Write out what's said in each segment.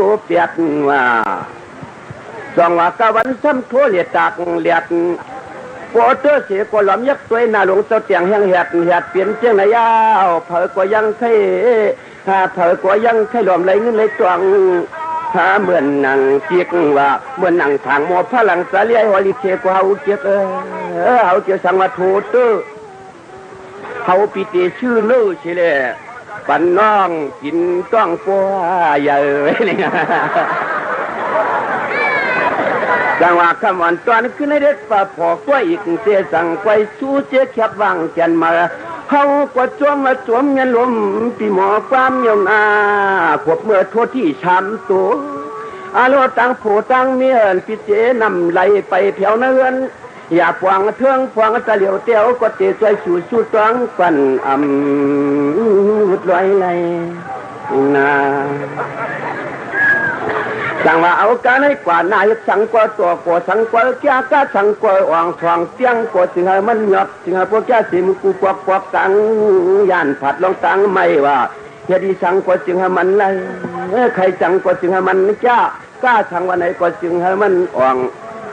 ตัวเปียดว่าสองว่ากะวันซ้ำทั่วเลียดตากเลียดปวดเตอเสียกว่าหลอมยักษ์สวยหน้าหลวงเจ้าเตียงแห้งแหดเปลี่ยนเจียงนายาวเผอกว่ายังไข่เผอกว่ายังไข่หลอมไหลเงินไหลตวงเหมือนหนังเจียกว่าเหมือนหนังทางหมอพลังสาเลียหัวลิเชกว่าเจียกเอาเจียสังวัตถุเตอเขาปีติชื่อเลือเฉลยปันน้องกินต้องปัวใหญ่เนี่ยจังว่าคำวันตอนขึ้นให้เด็ดป่าพอกว่าอีกเสียสั่งไว้ชูเจ๊แคบวางแกนมาเขากว่าจวมมาจวมเงินลมปีหมอความยมนาขวบเมื่อทั่วที่ช้ำตัวอาโลตังผู้ตังเมียนพิเจนำไหลไปเพียวเนือนอย่าพวงเทืองพวงตะเหลียวเตียวก็เตะใจสู่สู้ตังปันวุดลอยไหลนาสั่งว่าเอาการให้กว่านายสั่งกว่าตัวกว่าสั่งกว่าแก่ก็สั่งกว่าอ่างทองเตียงกว่าจึงให้มันหยดจึงให้พวกแก่สิมกูกวักตังย่านผัดลองตังไม่ว่าเฮดีสั่งกว่าจึงให้มันไหลใครสั่งกว่าจึงให้มันจ้ากล้าสั่งว่าไหนกว่าจึงให้มันอ่าง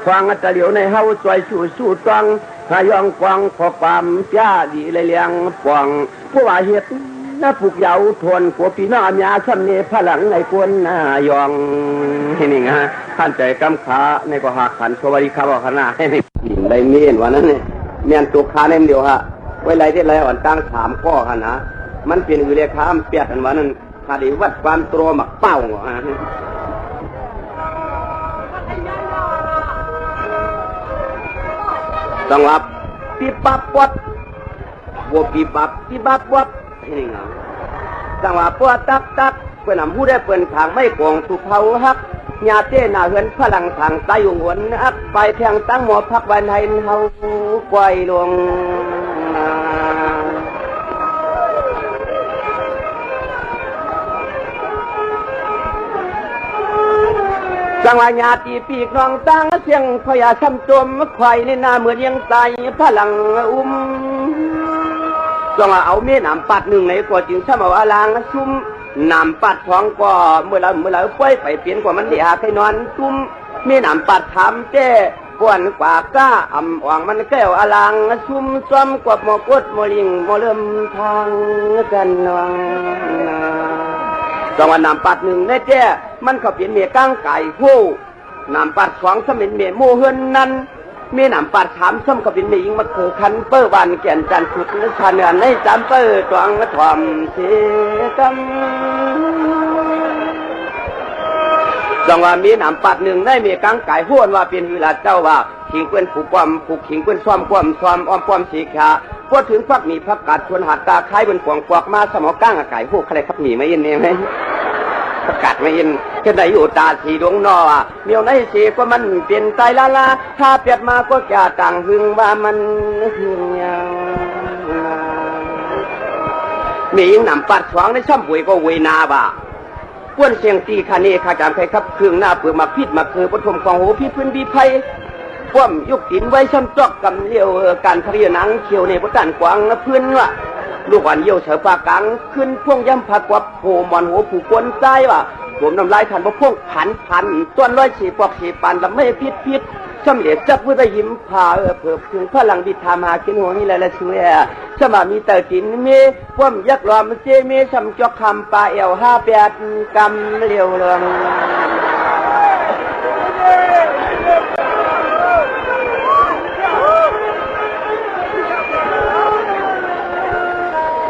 ควางตะเหลียวในเฮาสวยสู้ตังหายองกวางขอความจ้าดีเลยเลี้ยงปองผู้ว่าเฮ็ดน้าผูกยาวทนผัวพี่น้องยาซ้ำเนพลังในกวนนายองนี่ไงท่านใจกำขาในก็หักขันสวัสดีครับว่าขนาดนี้ได้เมียนวันนั้นเนี่ยเมียนตัวขาเน่มเดียวฮะไว้ไรที่ไรอ่อนตั้งถามข้อขนาดมันเป็นวิเลขาเปียดอันวันนั้นคดีวัดความตัวหมักเป้าต้องรับปีบับวัดวัวปีบับวัดนี่ไงจังหวะปวดตักเพื่อนผู้ได้เปิ่นทางไม่โกงสุเผาฮักญาเต้หน้าเฮือนพลังทางใต้หวนอักไปแทงตั้งหมอพักวันให้เฮาควายลงจังหวะญาติปีกน้องตั้งเสียงพยาช้ำจมควายในหน้าเหมือนยังตายพลังจังว่าเอาเมียน้ำปัดหนึ่งในกว่าจึงช่ำเอาอลางชุ่มน้ำปัดท้องก็เมื่อเราป่วยไปเปลี่ยนกว่ามันเดียให้นอนชุ่มเมียน้ำปัดทำเจ้ป่วนกว่าก้าอ่ำอ่างมันแก้วอลางชุ่มซ้อมกว่าหมอกดหมอลิงหมอเริ่มทางกันนองจังว่าน้ำปัดหนึ่งในเจ้มันเขาเปลี่ยนเมียก้างไก่ผู้น้ำปัดสองสมินเมียโมเฮือนนั้นมีหนำปัดถามส้มกับเป็นมียิงมาคือคันเปิ้ลบานแก่นจันทร์สุดนชาเนือนในจำเปิ้ลตวงมาถ่อมเสียกันจังว่ามีหนำปัดหนึ่งได้มีกังไก่ห้วนว่าเป็นเวลาเจ้าว่าขิงเปิ้นผูกความผูกขิงเปิ้นซ้อมความอ้อมความสีขาพูดถึงพักมีพักกัดชวนหัดตาคล้ายบนขวงปวกมาสมอก้างไก่หูใครครับหนีไม่ยินเนี่ยไหมประกาศไม่ยินแค่ไหนอยู่ตาสีดวงนอเมียวในสีก็มันเปลี่ยนใจละถ้าเปลี่ยนมาก็จะต่างหึงว่ามันหึงยังมียิงหนำปัดขวางในช่ำบุยก็เวนาบ่าป้วนเสียงตีคาเนคาจามใครครับเครื่องหน้าเปลือกมาพิษมาคือปฐมของหูพี่พื้นบีไพป้วมยุกตินไว้ช่ำจอกกำเลี้ยวการพเรียนังเขียวในพระจันทร์กวางเพื่อนว่ะลูกอ่อนเยี่ยวเฉยปากกังขึ้นพ่วงย่ำผักวับโผมอนหัวผูกวนใจว่ะผมน้ำลายขันบ่พ่วงพันต้นร้อยฉีปอกฉีปันลำไม่พิษช่ำเหลียจับเพื่อไปยิ้มพาเผื่อถึงพลังบิดทามากินหัวนี่แหละช่วยสมามีเตอร์จินมีพ่วมยักษ์รอมเจมีช่ำจอกคำปลาเอว58 กำเลี้ยวเรือง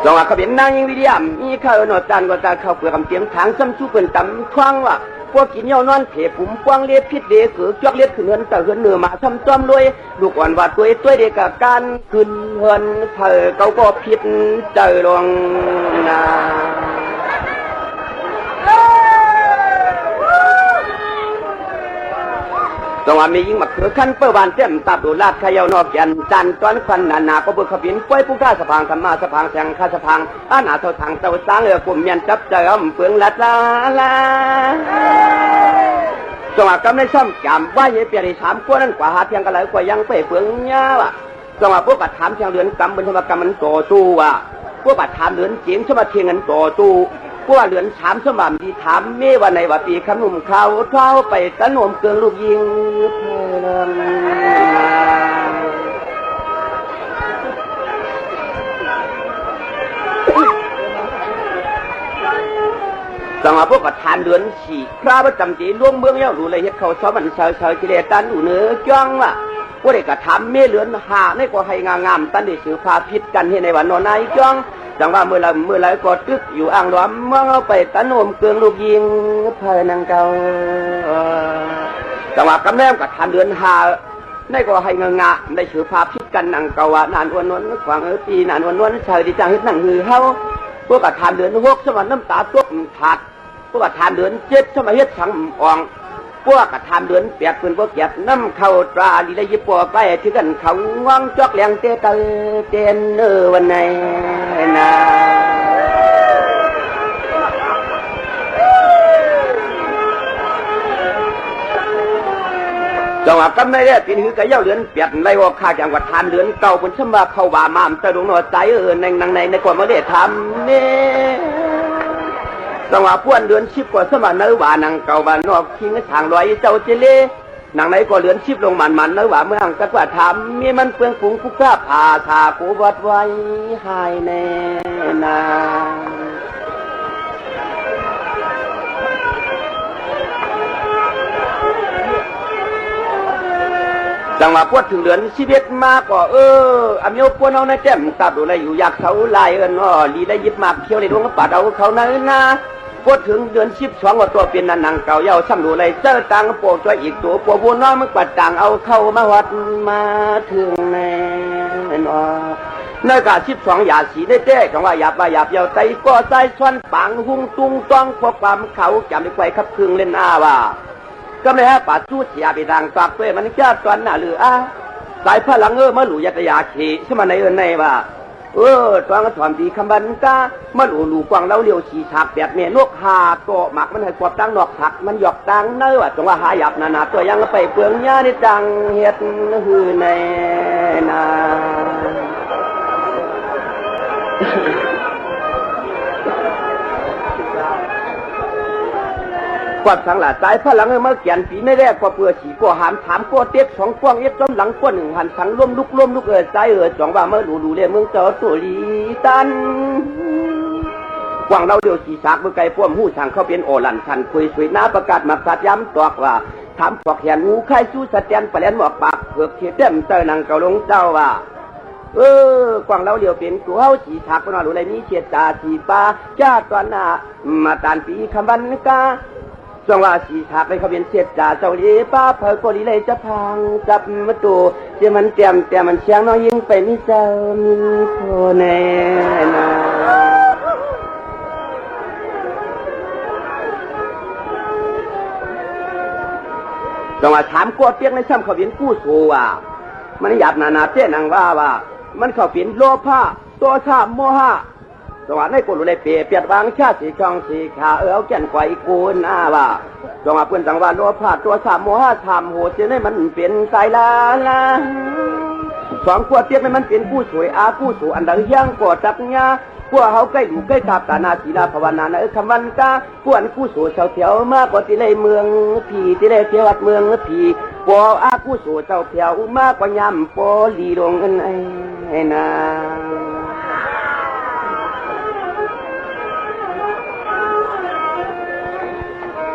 จังหวะเขาเป็นนางยิงวิริยมมีข้าวหนอดจานก็จะเข้าเปลือกเตียงทางซ้ำชูเปิ่นตำท้องว่าพวกกินเยานอนเผยผมกว้างเลียพิษเด๋คือจอกเลียดขึ้นเงินแต่เงินเนื้อมาซ้ำจอมรวยลูกอ่อนว่าตัวเด็กกับการขึ้นเงินเธอเขาก็พิษใจลงนาจังหวะมียิงมาคือขั้นเปิดบานเต็มตับดูลาดขยาวนอกยันจันตอนควันนาก็เบิกขบินป่วยผู้ข้าสะพางธรรมาสะพางแทงข้าสะพางอาณาเท่าทางเต่าสางกลุ่มยันจับใจอ้อมเฟืองลัดลาจังหวะกำลังซ่อมจำว่าเยี่ยเปียรีถามกว่านั้นกว่าหาเพียงกันเลยกว่ายังไปเฟืองเงี้ยว่ะจังหวะพวกกัดถามเพียงเดือนกำบนธรรมกรรมมันโตตู้ว่ะพวกกัดถามเดือนจีนชมาเทียงกันโตตู้ พวกเหลือนถามสมบัติถามเมื่อวันในว่าปีขนุ่มเขาเท้าไปตะนมเกลืองลูกยิงเพลิงสังหาพวกกับทานเดือนฉี่คราประจำจีร่วมเมืองเย้าดูเลยเฮ็ดเขาชอบมันเชยกิเลสตันดูเนื้อจ้องว่ะพวกเด็กกับทำเมื่อเหลือนหาในกว่าให้งามตันได้สืบพาพิษกันให้ในวันนอนในจ้องจังว่าเมื่อไรก็ตึกอยู่อ่างล้อมเมื่อเอาไปตะโนมเกลืองลูกยิงเพลินังเก่าจังว่ากำแนมกับทานเดือนหาในก็ให้งะได้สืบพาพิษกันนังเก่าวนานอ้วนนวลขวางปีนานอ้วนนวลเชยดีจังเฮ็ดนั่งหือเฮาพวกกับทานเดือนหกสมัยน้ำตาตกถัดพวกกับทานเดือนเจ็ดสมัยเฮ็ดสังอ่องพวกกับทานเดือนเปียกปืนพวกเกียดน้ำเข้าตราลีได้ยิบปัวใกล้ที่กันเขาว่างจอกแหลงเตะเตนวันไหนนะจังหวะก็ไม่ได้ปีนี้ก็เย้าเดือนเปียกไรว่าข้าจังหวัดทานเดือนเก่าคนสมบัติเขาว่ามามตะลุงนอใจในความไม่ได้ทำเนี่ยจังหวะพวนเดือนชิบกว่าสมัยเนื้อว่านังเก่าบ้านนอกทิ้งทางลอยเจ้าเจเล่นางไหนก็เดือนชิบลงมันเนื้อว่าเมื่อหังกัดว่าทำมีมันเปลืองฝูงผู้กล้าผ่าทากูวัดไว้หายแน่นาจังหวะพวดถึงเดือนชีวิตมาก็อเมียวพวดเอาในแจ่มตับดูอะไรอยู่อยากเขาลายลีได้ยิบมากเที่ยวในดวงปัดเอาเขาเนื้อนาพวดถึงเดือน12ว่าตัวเป็นนังเก่าเย้าซ้ำดูอะไรเจอตังโปตัวอีกตัวปัวบัวน้อยมึงปัดตังเอาเข้ามาวัดมาถึงแน่นอในกา12อย่าสีได้เจ๊จังว่าหยาบเยาใจก็ใจช้อนปังหุ่งตุงต้องพวกความเขาจำได้ไว้ขับพึงเล่นอาว่าก็เลยฮะป่าสู้เสียไปดังปากเป้มันเจ้าตอนหน้าหรือสายพลังมาหลู่ยัตยาขีใช่ไหมในในว่าตอนก็ถอนดีคำบันกามาหลู่กวางเล่าเลี้ยวฉีฉากแบบเมียนกหาโตหมักมันให้กวบตั้งนอกผักมันหยอกตั้งเนื้อจังว่าหาหยับนาตัวยังไปเปลืองยาในจังเฮ็ดหือในนากวาดสังหลาสายพลังเมื่อเขียนปีไม่แรกกว่าเปลือกฉีกว่าหามถามกว่าเตี้ยสองกว้างเอ็ดต้นหลังกว่าหนึ่งหันสังร่วมลุกใจจ่องว่าเมื่อดูเรียเมืองเจ้าตัวลีตันกว้างเราเดียวฉีฉากเมื่อไก่พ่วมหู้ช่างเขาเป็นโอหลันชันคุยสวยน้าประกาศมาสัตย้ำตอกว่าถามปอกแขนงูไข่ชูสแตนปลาแหลนหมอกปากเผือกเขียดเต็มเตอร์นังเกาลงเจ้าว่ากวางเราเดียวเป็นกูเฮาฉีฉากปนอนดูเลยมีเฉียดตาฉีปลาจ้าตอนหน้ามาตานปีคำบันกาจังว่าสีฉากไปเขาเป็นเสียดจ่าเจ้าลีป้าเพอก็ดีเลยจะพังจับมาตูเจ้ามันแต่มันเชียงน้อยยิ่งไปมิเจ้ามีโคแน่นาจังว่าถามกวดเปียกในช่ำเขาเป็นกู้สู้ว่ามันหยาบนาเจ้นางว่ามันเขาเป็นโลภะตัวชาโมหะจังหวะในกุลเลยเปียดวางชาสีช่องสีขาเอาแก่นกว่าอีกูน่าว่าจังหวะเพื่อนจังหวะโลภะตัวสามโมหะทำโหดเจ้าในมันเป็นสายลาสองขวดเทียบให้มันเป็นผู้สวยผู้สูอันดังย่างกอดจับงาพวกเขาใกล้ดูใกล้ตาตานาศีลาภาวนาคำวันกาพวกผู้สูเจ้าเถียวมากกว่าที่เลยเมืองผีที่เลยเที่ยววัดเมืองผีพวกผู้สูเจ้าเถียวมากกว่ายำปอลีลงกันไอ้นา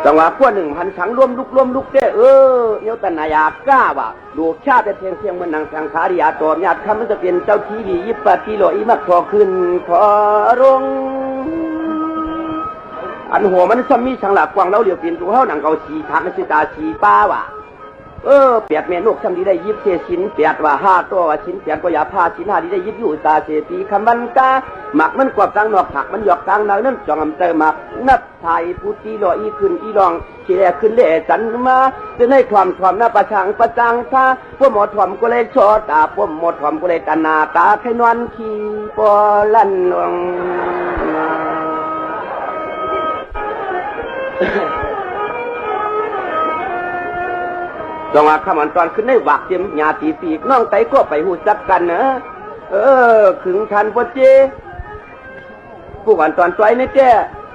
จังหวะพวก1,000สังร่วมลุกเด้เยาตนายากล้าว่ะดูชาติเพียงเหมือนนางสังขาริยาตัวญาติคำมันจะเป็นเจ้าที่ดียิบปะที่โลอีมักพอขึ้นพอรงอันหัวมันซ้ำมีสังหลักกวางเราเดียวเป็นตัวเฮาหนังเกาฉีทางสิตาฉีป้าว่ะเปียดเมนกซ้ำดีได้ยิบเศษชิ้นเปียดว่า5ตัวว่าชิ้นเปียดก็อย่าผ้าชิ้น5ดีได้ยิบอยู่ตาเศษตีคำบันกาหมักมันกวาดตั้งนอกผักมันหยอกตั้งนางนั่นจองอำเตอหมักนับไทยพุทธิลอยขึ้นอีรองที่แรกขึ้นเล่จันมาจะให้ความหน้าประชังประจังท่าพวกหมอถ่อมก็เลยชอตาพวกหมอถ่อมก็เลยตานาตาไข่นวลขี้ปอลั่นนองจังหวะขมันตอนขึ้นได้หวักเตรียมหยาตีปีกน้องไตก็ไปหูจักกันนะขึงทันพอเจผู้วันตอนใจนี่แจ้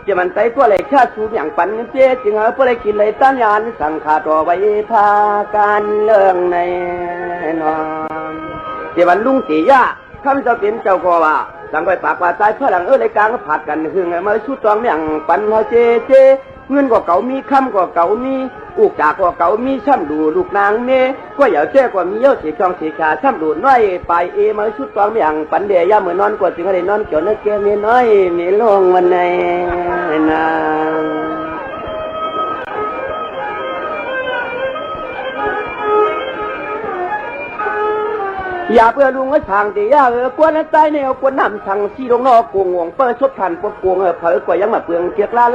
จะมันใจตัวเลยชาสูอย่างปันเจ๊จึงเอาเพื่อกินเลยต้านยานสังขาตัวไว้พาการเรื่องในนอนเจวันลุงตียะข้าพเจ้าเป็นเจ้าก็ว่าสั่งไปปากว่าใจเพื่อหลังเลยกลางผัดกันหึงมาชุดตองอย่างปันเฮเจเงินก็เก่ามีคำก็เก่ามีอุกจากก็เก่ามีช่ำดูลูกนางเมก็อย่าแจ้ก็มีเยอะสีช่องสีขาช่ำดูน้อยไปมาชุดตองอย่างปันเดียเมื่อนอนกว่าจึงให้นอนเกี่ยวนักเกี่ยวมีน้อยมีลงวันในนางอย่าเพื่อลุงก็ทางตียากวนใจแนวกวนน้ำทางที่ลงนอกกวงวงเปิดชดทันปวดกวงเผยกว่ายังมาเปลืองเกียกลา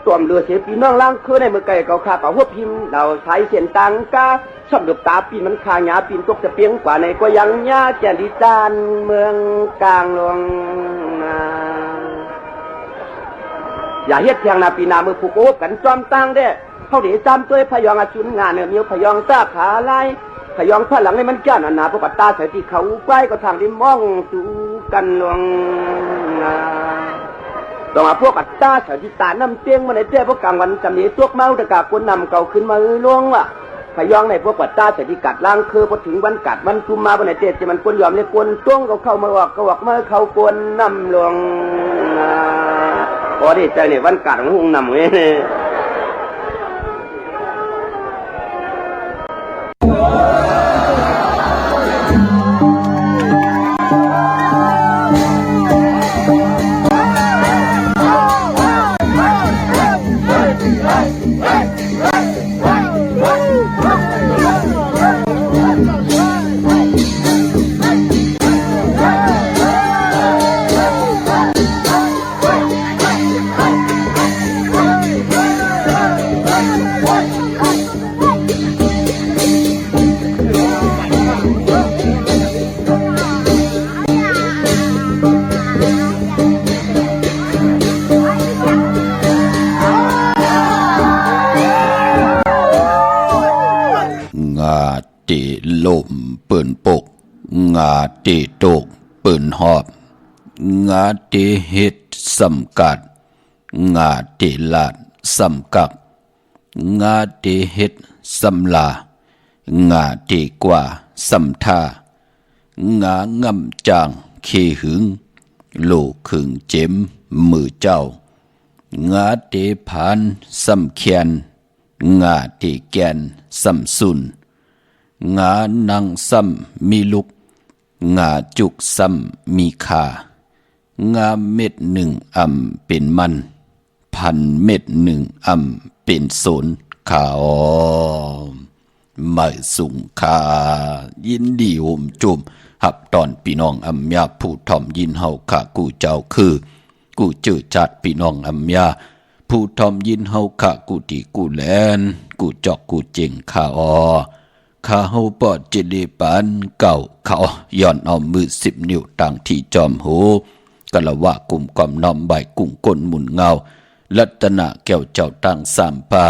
ตัวมเรือเสียปีน้องล่างคือในมือไก่เก่าขาป่าหัวพิมพ์เราใช้เส้นตังกาชอบดูตาปีนมันคาหยาปีนตกจะเปียงกว่าในก็ยังหญ้าแจดีจานเมืองกลางหลวงอย่าเฮ็ดเพียงนาปีนามือผูกโอบกันจอมตังเด้เขาเดี๋ยวจำตัวพยองอาชุนงานเนี่ยมีพยองตาขาลายพยองผ้าหลังในมันแก่นหนาพวกตาใส่ที่เขาใกล้ก็ทางที่มองดูกันหลวงต่อมาพวกอัตตาสาธิตาน้ำเตียงมาในเจ้าพวกกลางวันจำนี้ตัวเมาตะกาคนนำเก่าขึ้นมาล่วงว่ะพยองในพวกอัตตาสาธิกัดล่างคือพอถึงวันกัดวันคุมมาบนในเจ้าจะมันคนยอมเลยคนต้วงเขาเข้ามาออกก็ออกมาเขาคนนำลวงพอได้ใจเนี่ยวันกัดของหงนำเงี้ยตีลมเปิ่นปกงาตีตกเปิ่นหอบงาตีเฮ็ดสำกัดงาตีลาดสำกับงาตีเฮ็ดสำลางาตีกว่าสำท่างางำจางเคหึงโลขึงเจ็มมือเจ้างาตีผ่านสำเขียนงาตีแกนสำสุนงานังซ้ำมีลุกงาจุกซ้ำมีขางาเม็ดหนึ่งเป็นมันพันเม็ดหนึ่งเป็นสนขาไม่สุงขายินดีห่มจุมหับตอนพี่น้องยาผู้ถ่อมยินเฮาขากูเจ้าคือกูจือจัดพี่น้องยาผู้ถ่อมยินเฮาขากูตีกูแลนกูจอกกูเจงขาข้าเฮาปอดจิลีปานเก่าเขาย้อนเอามือ10 นิ้วต่างที่จอมหูกะละวะกลุ่มความน้อมใบกุ้งก้นหมุนเงารัตนะแก้วเจ้าตั้งสามปา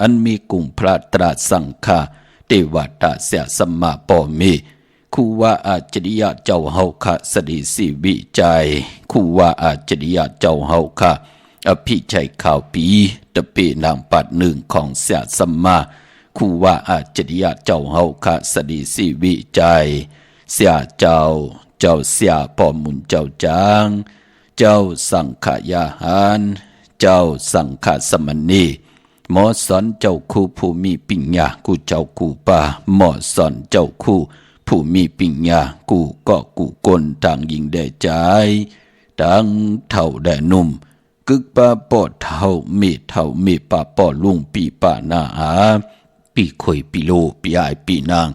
อันมีกุ้งพระตราสังฆาเทวตาเสียสัมมาปอมีคู่ว่าอาจริยะเจ้าเฮาคะสดีสีวิจัยคู่ว่าอาจริยะเจ้าเฮาคะอภิชัยข่าวปีตะเปนางปัดหนึ่งของเสียสัมมาคู่ว่าอาจริยะเจ้าเฮาคะสดีสีวิจัยเสียเจ้าเสียปอมุนเจ้าจางเจ้าสังขยาหารเจ้าสังฆสมณีหมอสอนเจ้าคู่ผู้มีปัญญากูเจ้ากูป่าหมอสอนเจ้าคู่ผู้มีปัญญากูก็กูกลต่างยิงได้ใจต่างเท่าได้นุ่มกึกป่าปอดเท่ามีป่าปอลุงปีป่านาอาปีข่อยปีโลปีอายปีนาง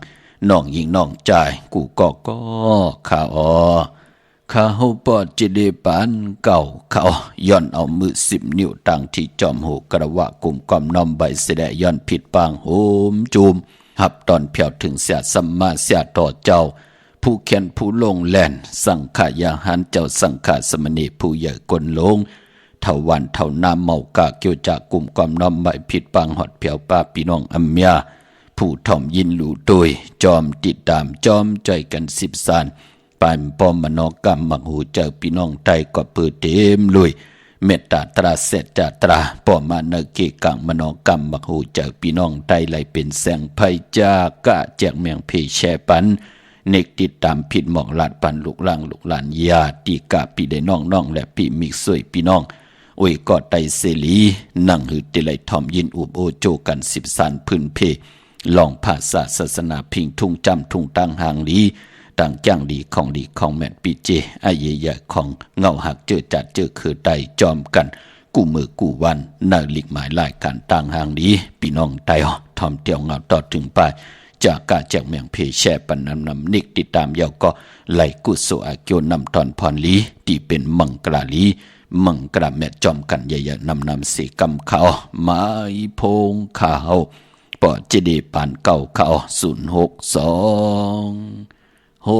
น้องยิงน้องใจกูก็ข้าข้าเฮาปอดจิเดปานเก่าเขาย้อนเอามือ10 นิ้วตั้งที่จอมหูกระวะกลุ่มความน้อมใบเสดย้อนผิดปางโหมจูมหับตอนเพียวถึงเสียสัมมาเสียต่อเจ้าผู้เขียนผู้ลงแล่นสังขายาหันเจ้าสังขสมณีผู้ใหญ่กลลงเท่าวันเท่าน้ำเมากาเกี่ยวจากกลุ่มความน้อมใบผิดปางหอดเพียวป้าพี่น้องอัมยาผู้ถ่อมยินหลู่โดยจอมติดตามจอมใจกัน10 สานปานปอมมนอกรรมมักหูเจ้าพี่น้องไตก็เปิดเต็มลุย เมตตาตราเสจตราป่อมาเนเกกังมโนกรรมบักหูเจอพี่น้องไตไหลเป็นแสงไพจากะแจกเมียงเพแชปันเนกติดตามผิดหมอกลาดปันลูกหลานญาติกะปีได้น้องและปีมิกสวยพี่น้องโอ้ยกอดไตเสลีนั่งหือติไหลทอมยินอุบโอโจกัน10สันพื้นเพลองภาษาศาสนาพิงทุ่งจำทุ่งตั้งหางลีต่างจ้างดีของแม่นปีเจไอเยยของเงาหักเจอจัดเจอคือไตจอมกันกู้มือกู้วันนาลิกหมายลายการต่างหางดีพี่น้องไตทอมเตียวเงาต่อถึงไปจากกาแจกเมียงเพแช่ปันนำนิกติดตามยาวก็ไหลกุศลอาเกียวนำตอนพรลีที่เป็นมังกราลีมังกราแม่จอมกันใหญ่ๆนำสีกำเขาไม้พงขาวปอเจดีปานเก่าเขา06496499249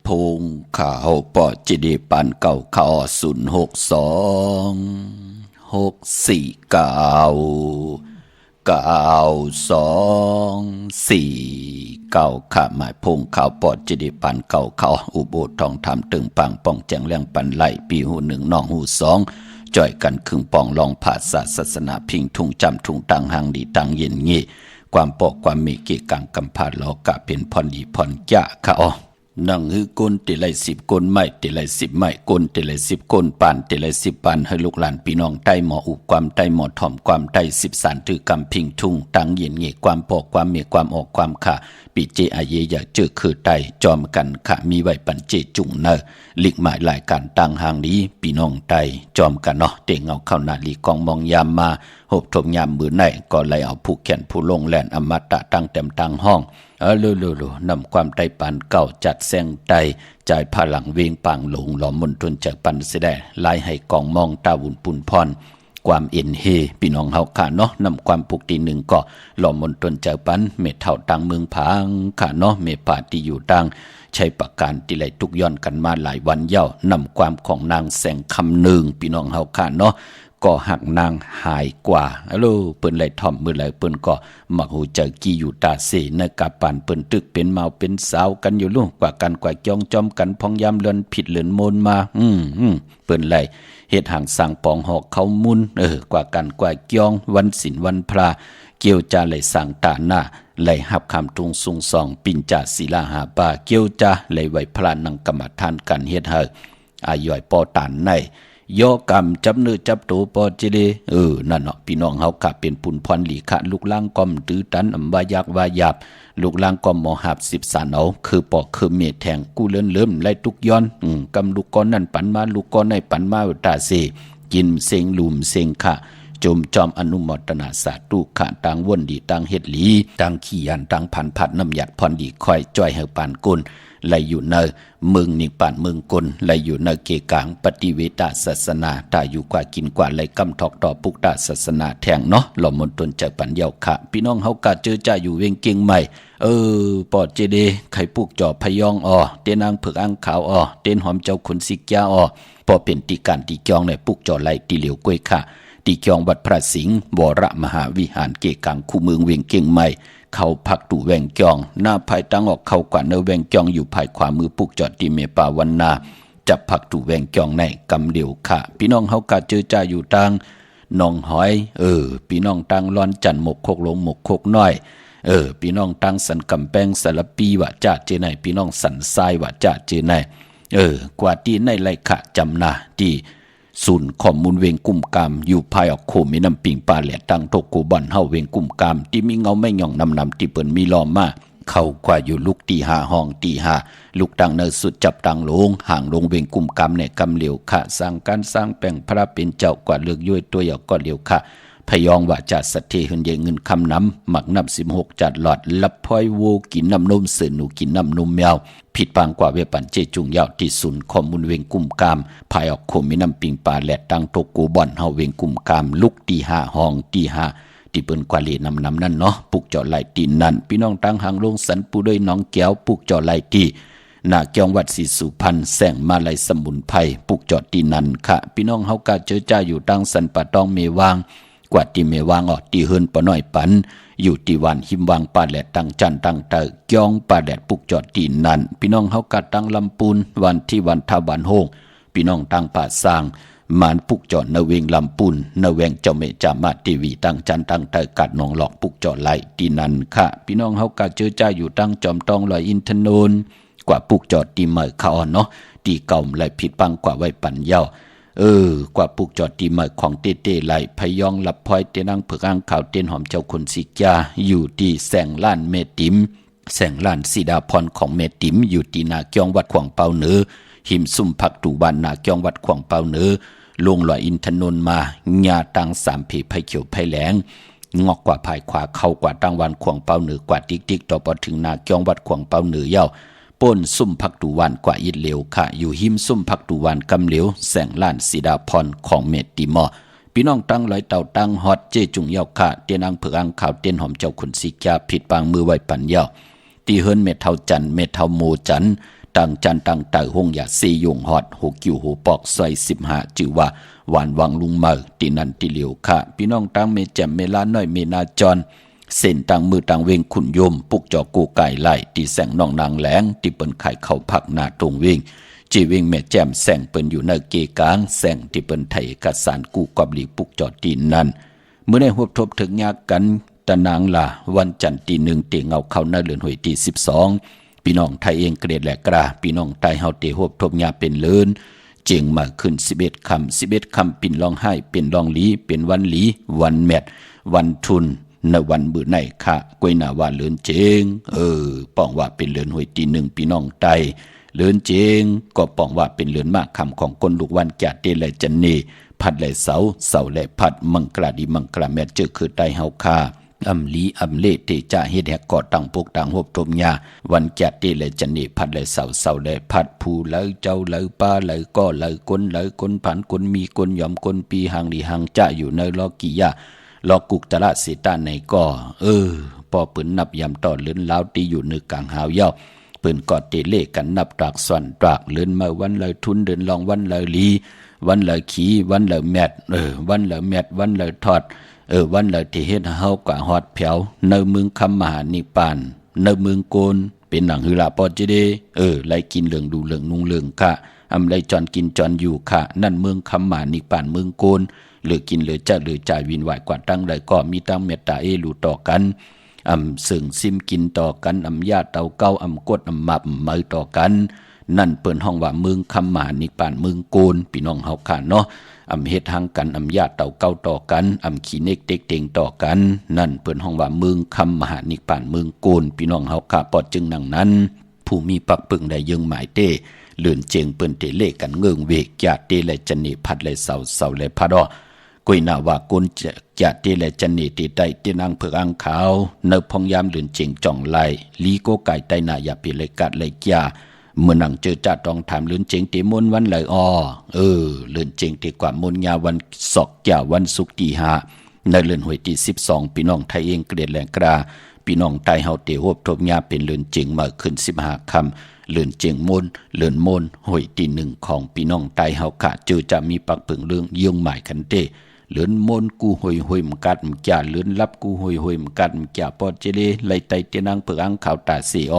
พงข่าวปอจิดีปันเก่าข่าว062 649 2 4 9ข้าหมายพงข่าวปอจิดีปันเก่าข่าวอุโบสถทองธรรมตึงปังป้องแจงเลี้ยงปันไหลปีหูหนึ่งน้องหูสองจ่อยกันครึ่งปองลองผาศาสนาพิงทุ่งจำทุ่งตังหังดีตังเย็นงี้ความปอกความมีเกกังกำพาดลอกะเป็นพรดีพรยะค่ะอ๋อนั่งฮือกลติไล10 กลไม่ติไล10ไม่กลติไล10 กลปานติไล10ปานให้ลูกหลานพี่น้องใต้หมออุความใต้หมอถ่อมความใต้10 สารถือกำพิงทุ่งตังเย็นงี้ความปอกความมีความออกความค่ะปีเจอาเยอยากเจอคือใต้จอมกันค่ะมีไว้ปันเจจุงเนอลิกหมายหลายการตั้งหางนี้พี่น้องใต้จอมกันเนาะเตงเอาเข้าหน้าลีกองมองยามมาหบทมยามมือไหนก็เลยเอาผู้แขนผู้ลงแล่นอมตะตั้งเต็มตั้งห้องนำความไต้ปานเก่าจัดแซงไตจ่ายพลังเวงปังหลงหลอมมนทนจากปันเสดไล่ให้กองมองตาวุ่นปุ่นพรความเอ็นเฮพี่น้องเฮาค่ะเนาะนำความปุกตีหนึ่งก็หลอมมนทนจากปันเมเท่าตังเมืองผางค่ะเนาะเมปาที่อยู่ตังใช้ประการที่ไหลทุกย้อนกันมาหลายวันเย้านำความของนางแสงคำหนึ่งพี่น้องเฮาค่ะเนาะก็หักนางหายกว่าเปิ้นไหลถ่อมมือไหลเปิ้นก็มักหูเจอกี่อยู่ตาเสในกาปานเปิ้นตึกเป็นเมาเป็นสาวกันอยู่ลุ่งกว่ากันกว่าจองจอมกันพองยามเลือนผิดเลือนมนมาเปิ้นไหลเฮ็ดห่างสั่งปองหอกเขามุนกว่ากันกว่าจองวันศีลวันพระเกี่ยวจาไหลสั่งตาหน้าไหลหับคำตุงสุงสองปิ่นจาศิลาหาป่าเกี่ยวจาไหลไหวพระนังกรรมฐานกันเฮ็ดเฮอายอยปอตานในโยกรรมจับเนื้อจับตัวปอจิเดนั่นเนาะพี่น้องเฮากะเป็นปุนพรหลีขะลูกล่างกอมตื้อตันอำวายักวายับลูกล่างกอมหมอหับ10 สานเอาคือปอกคือเมแทงกูเลื่อนไล่ทุกย้อนกำลูกก้อนนั่นปันมาลูกก้อนในปันมาตาเสกินเซงลุมเซงขะจมจอมอนุโมทนาสาธุขะต่างวนดีต่างเฮ็ดหลีต่างขี้ยันต่างพันผัดน้ำหยัดพรดีคอยจ้อยเฮาปานกุลไหลอยู่ในเมืองนิปานเมืองกลไหลอยู่ในเกกางปฏิเวตาศาสนาตาอยู่กว่ากินกว่าไหลกำทอกต่อปุกตาศาสนาแทงเนาะหล่อมนตนจากปัญญาค่ะพี่น้องเฮากะเจอจ่าอยู่เวงเก่งใหม่ปอดเจเดไข่ปุกจอพยองเต้นางเผือกอังขาวเต้นหอมเจ้าขุนสิกยาปอเป็นตีการตีจองในปุกจอไหลตีเหลียวกล้วยค่ะตีจองวัดพระสิงห์วรมหาวิหารเกกางคู่เมืองเวงเก่งใหม่เขาพักตูแวงจองหน้าภายตั้งออกเข้ากว่าเนแวงจองอยู่ภายขวามือปุกจอดตีเมปาวันนาจับพักตูแวงจองในกำเดียวค่ะพี่น้องเฮากะเจอจ่าอยู่ตังน้องหอยพี่น้องตังร้อนจันหมกโคกหลงหมกโคกน้อยพี่น้องตังสันกำแปงสารปีว่าจ่าเจไหนพี่น้องสันทรายว่าจ่าเจไหนกว่าที่ในไรขะจำนาที่ศูนย์ข้อมูลเวงกุ่มกามอยู่ภายออกโคมีน้ำปิงปลาแหลตังโตกูบันเฮาเวงกุ่มกามที่มีเงาไม่หย่องนำที่เปิ้นมีล้อมมาเข้ากว่าอยู่ลูกตีหาห้องตีหาลูกตังเนอสุดจับตังลงห่างลงเวงกุ่มกามในกำเหลียวค่ะสร้างการสร้างแปลงพระเป็นเจ้ากว่าเลือกย้วยตัวหยอกก็เหลียวค่ะพยองว่าจัดสัตเทหึนเยเงินคำน้ำหมักน้ำ16จัดหลอดลับพ้อยวูกินน้ำนมเสือหนูกินน้ำนมแมวผิดปางกว่าเวปันเจจุงยาวที่ศูนย์ข้อมูลเวงกุ่มกามภายออกโคมีน้ำปิงปลาแหลดตังโตกูบ่อนเฮาเวงกุ่มกามลุกตีห้าห้องตีห้าที่เปิ้นกว่าเลนำนั่นเนาะปุกเจาะไหลตีนั่นพี่น้องตั้งหางลงสันปูด้วยน้องแก้วปุกเจาะไหลตีนาเกียงวัดศรีสุพรรณแสงมาลัยสมุนไพรปุกเจาะตีนั่นค่ะพี่น้องเฮากะเจอจ้าอยู่ตั้งสันปะตองเมวางกว่าที่เมวางตีเฮินปะน้อยปันอยู่ที่วันหิมวางปาแหลดตั้งจันตั้งเตอเกียงปาแหลดปุกจอดตีนั่นพี่น้องเฮากะตั้งลำปูนวันที่วันทาบานโฮงพี่น้องตั้งป่าสร้างมานปุกจอดนเวงลำปูนนเวงเจ้าเมจามาทีวีตั้งจันตั้งเตอกัดหนองหลอกปุกจอดไหลตีนั่นค่ะพี่น้องเฮากะเจอจ้าอยู่ตั้งจอมตองลอยอินทนนท์กว่าปุกจอดตีเมื่อเขาเนาะตีเก่าไหลผิดปังกว่าไว้ปันเย้ากว่าปุกจอดตีเมื่อของเต้ไหลพยองลับพลอยเตนังเผือกอ่างข่าวเต้นหอมเจ้าคนสิกยาอยู่ที่แสงล้านเมติมแสงล้านสีดาพรของเมติมอยู่ที่นาเกียงวัดขวางเปาเหนือหิมซุ่มผักตูบานนาเกียงวัดขวางเปาเหนือลงลอยอินทนนท์มาญาตัง3 ผีไผเขียวไผแหลงงอกกว่าภายขวาเข้ากว่าตังวันขวางเปาเหนือกว่าติ๊กต่อพอถึงนาเกียงวัดขวางเปาเหนือเย้าป่นซุ่มผักตูวันกว่าอิดเหลวค่ะอยู่หิมซุ่มผักตูวันกำเหลวแสงล้านสีดาพรของเมติมอพี่น้องตั้งลอยเต่าตั้งฮอตเจจุงเย้าค่ะเตียนอังเผือกอังขาวเตียนหอมเจ้าขุนสิกยาผิดปางมือไว้ปันเย้าตีเฮินเมทเทาจันเมทเทาโมจัน ต่างจันต่างเต่าหงอย่าซียงฮอดหูกิ่วหูปอกซอย15จื่อว่าหวานวังลุงเมอตีนันติเหลียวค่ะพี่น้องต่างเมแจ่มเมลาน้อยเมนาจรเส้นต่างมือต่างเวงขุนยมปุกจอกูไก่ไล่ตีแสงน้องนางแหลงตีเปิ้นไข่เข้าผักหน้าตรงเวงจีเวงแม่แจ่มแสงเปิ้นอยู่ในเกกลางแสงที่เปิ้นไถกะสานกูกอบหลีปุกจอตีนนั้นเมื่อได้หวบทบถึงยากกันตะนางล่ะวันจันทร์ตีหนึ่งเตเงาเข้าหน้าเลือนหวยตี12พี่น้องไทยเองเกรดแหลกราพี่น้องไทยเฮาเตหวบทบยาเป็นเลินเจียงมาขึ้น11 คำปิ่นร้องไห้เป็นร้องหลีเป็นวันหลีวันแมดวันทุนในวันมื้อไหนค่ะกวยหน้าว่าเลินเจงป้องว่าเป็นเลินหวยตีหนึ่งพี่น้องไทยเลินเจงก็ป้องว่าเป็นเลินมากคำของคนลูกวันแก่เตและจันนีพัดและเสาและพัดมังกราดีมังกราแม่เจอคือไตเฮาค่าอำลีอำเลเตจ่าเฮ็ดแหกก่อตั้งพวกต่างหบทมยาวันแก่เตและจันนีพัดและเสาและพัดผู้เลยเจ้าเลยป้าเลยก็เลยคนผันคนมีคนยอมคนปีหางดีหางจ่าอยู่ในลอกิยาลอกุกตะละเสตาในก็พอปืนนับยำต่อเลือนลาวตีอยู่นึกกลางหาวยาวปืนกอดเตเลกันนับตรากส่วนตรากเลือนมาวันเลยทุนเดินลองวันเลยลีวันเลยขี่วันเลยแมดวันเลยแมดวันเลยทอดวันเลยที่เฮ็ดเฮากะฮอดแผวในเมืองคำมหานิปานในเมืองโกนเป็นหนังหือละปอจิเดไล่กินเหลืองดูเหลืองนุ่งเหลืองค่ะอำไล่จอนกินจอนอยู่ค่ะนั่นเมืองคำมหานิปานเมืองโกนเหลือกินเหลือจะเหลือจ่ายวินไหวกว่าตั้งใดก็มีตั้งเมตตารู้ต่อกันซึ่งซิมกินต่อกันญาติเตาเก้ากดมับมือต่อกันนั่นเปิ้นห้องว่าเมืองคำมหานิปานเมืองโกนพี่น้องเฮาค่ะเนาะเฮ็ดทางกันญาติเตาเก้าต่อกันขี้เนกเต็กเต็งต่อกันนั่นเปิ้นห้องว่าเมืองคำมหานิปานเมืองโกนพี่น้องเฮาค่ะปอดจึงดังนั้นผู้มีปักปึงได้ยึงหมายเต้เลื่อนเจงเปิ้นเตเลกันเงืองเวกญาติเตและจันนีพัดและเสาและพัดกุยนาว่ากุนจะเตและจันนีตีไตตีนางเผือกอังขาวเนบพองยามเลื่อนเจงจ่องไหลลีโกไก่ไตนาอย่าปีเลยกัดเลยจ้าเมื่อนังเจอจ่าต้องถามเลื่อนเจงตีมนวันเลยเลื่อนเจงตีกว่ามนยาวันศอกจ่าวันศุกร์ตี5ในเลื่อนหวยตี12พี่น้องไทยเองเกลียดแหลงกราพี่น้องไทยเฮาเตหบทบยาเป็นเลื่อนเจงมาขึ้น15 คำเลื่อนเจงมนเลื่อนมนหวยตี1ของพี่น้องไทยเฮาค่ะเจอจะมีปักปึงเรื่องเยี่ยงหมายคันเตเลือนมนกูหอยมกัดมจ่าเลือนลับกูหอยมกัดมจ่าปอดเจเลไลไตเตนังเปอังข่าวตาเสีย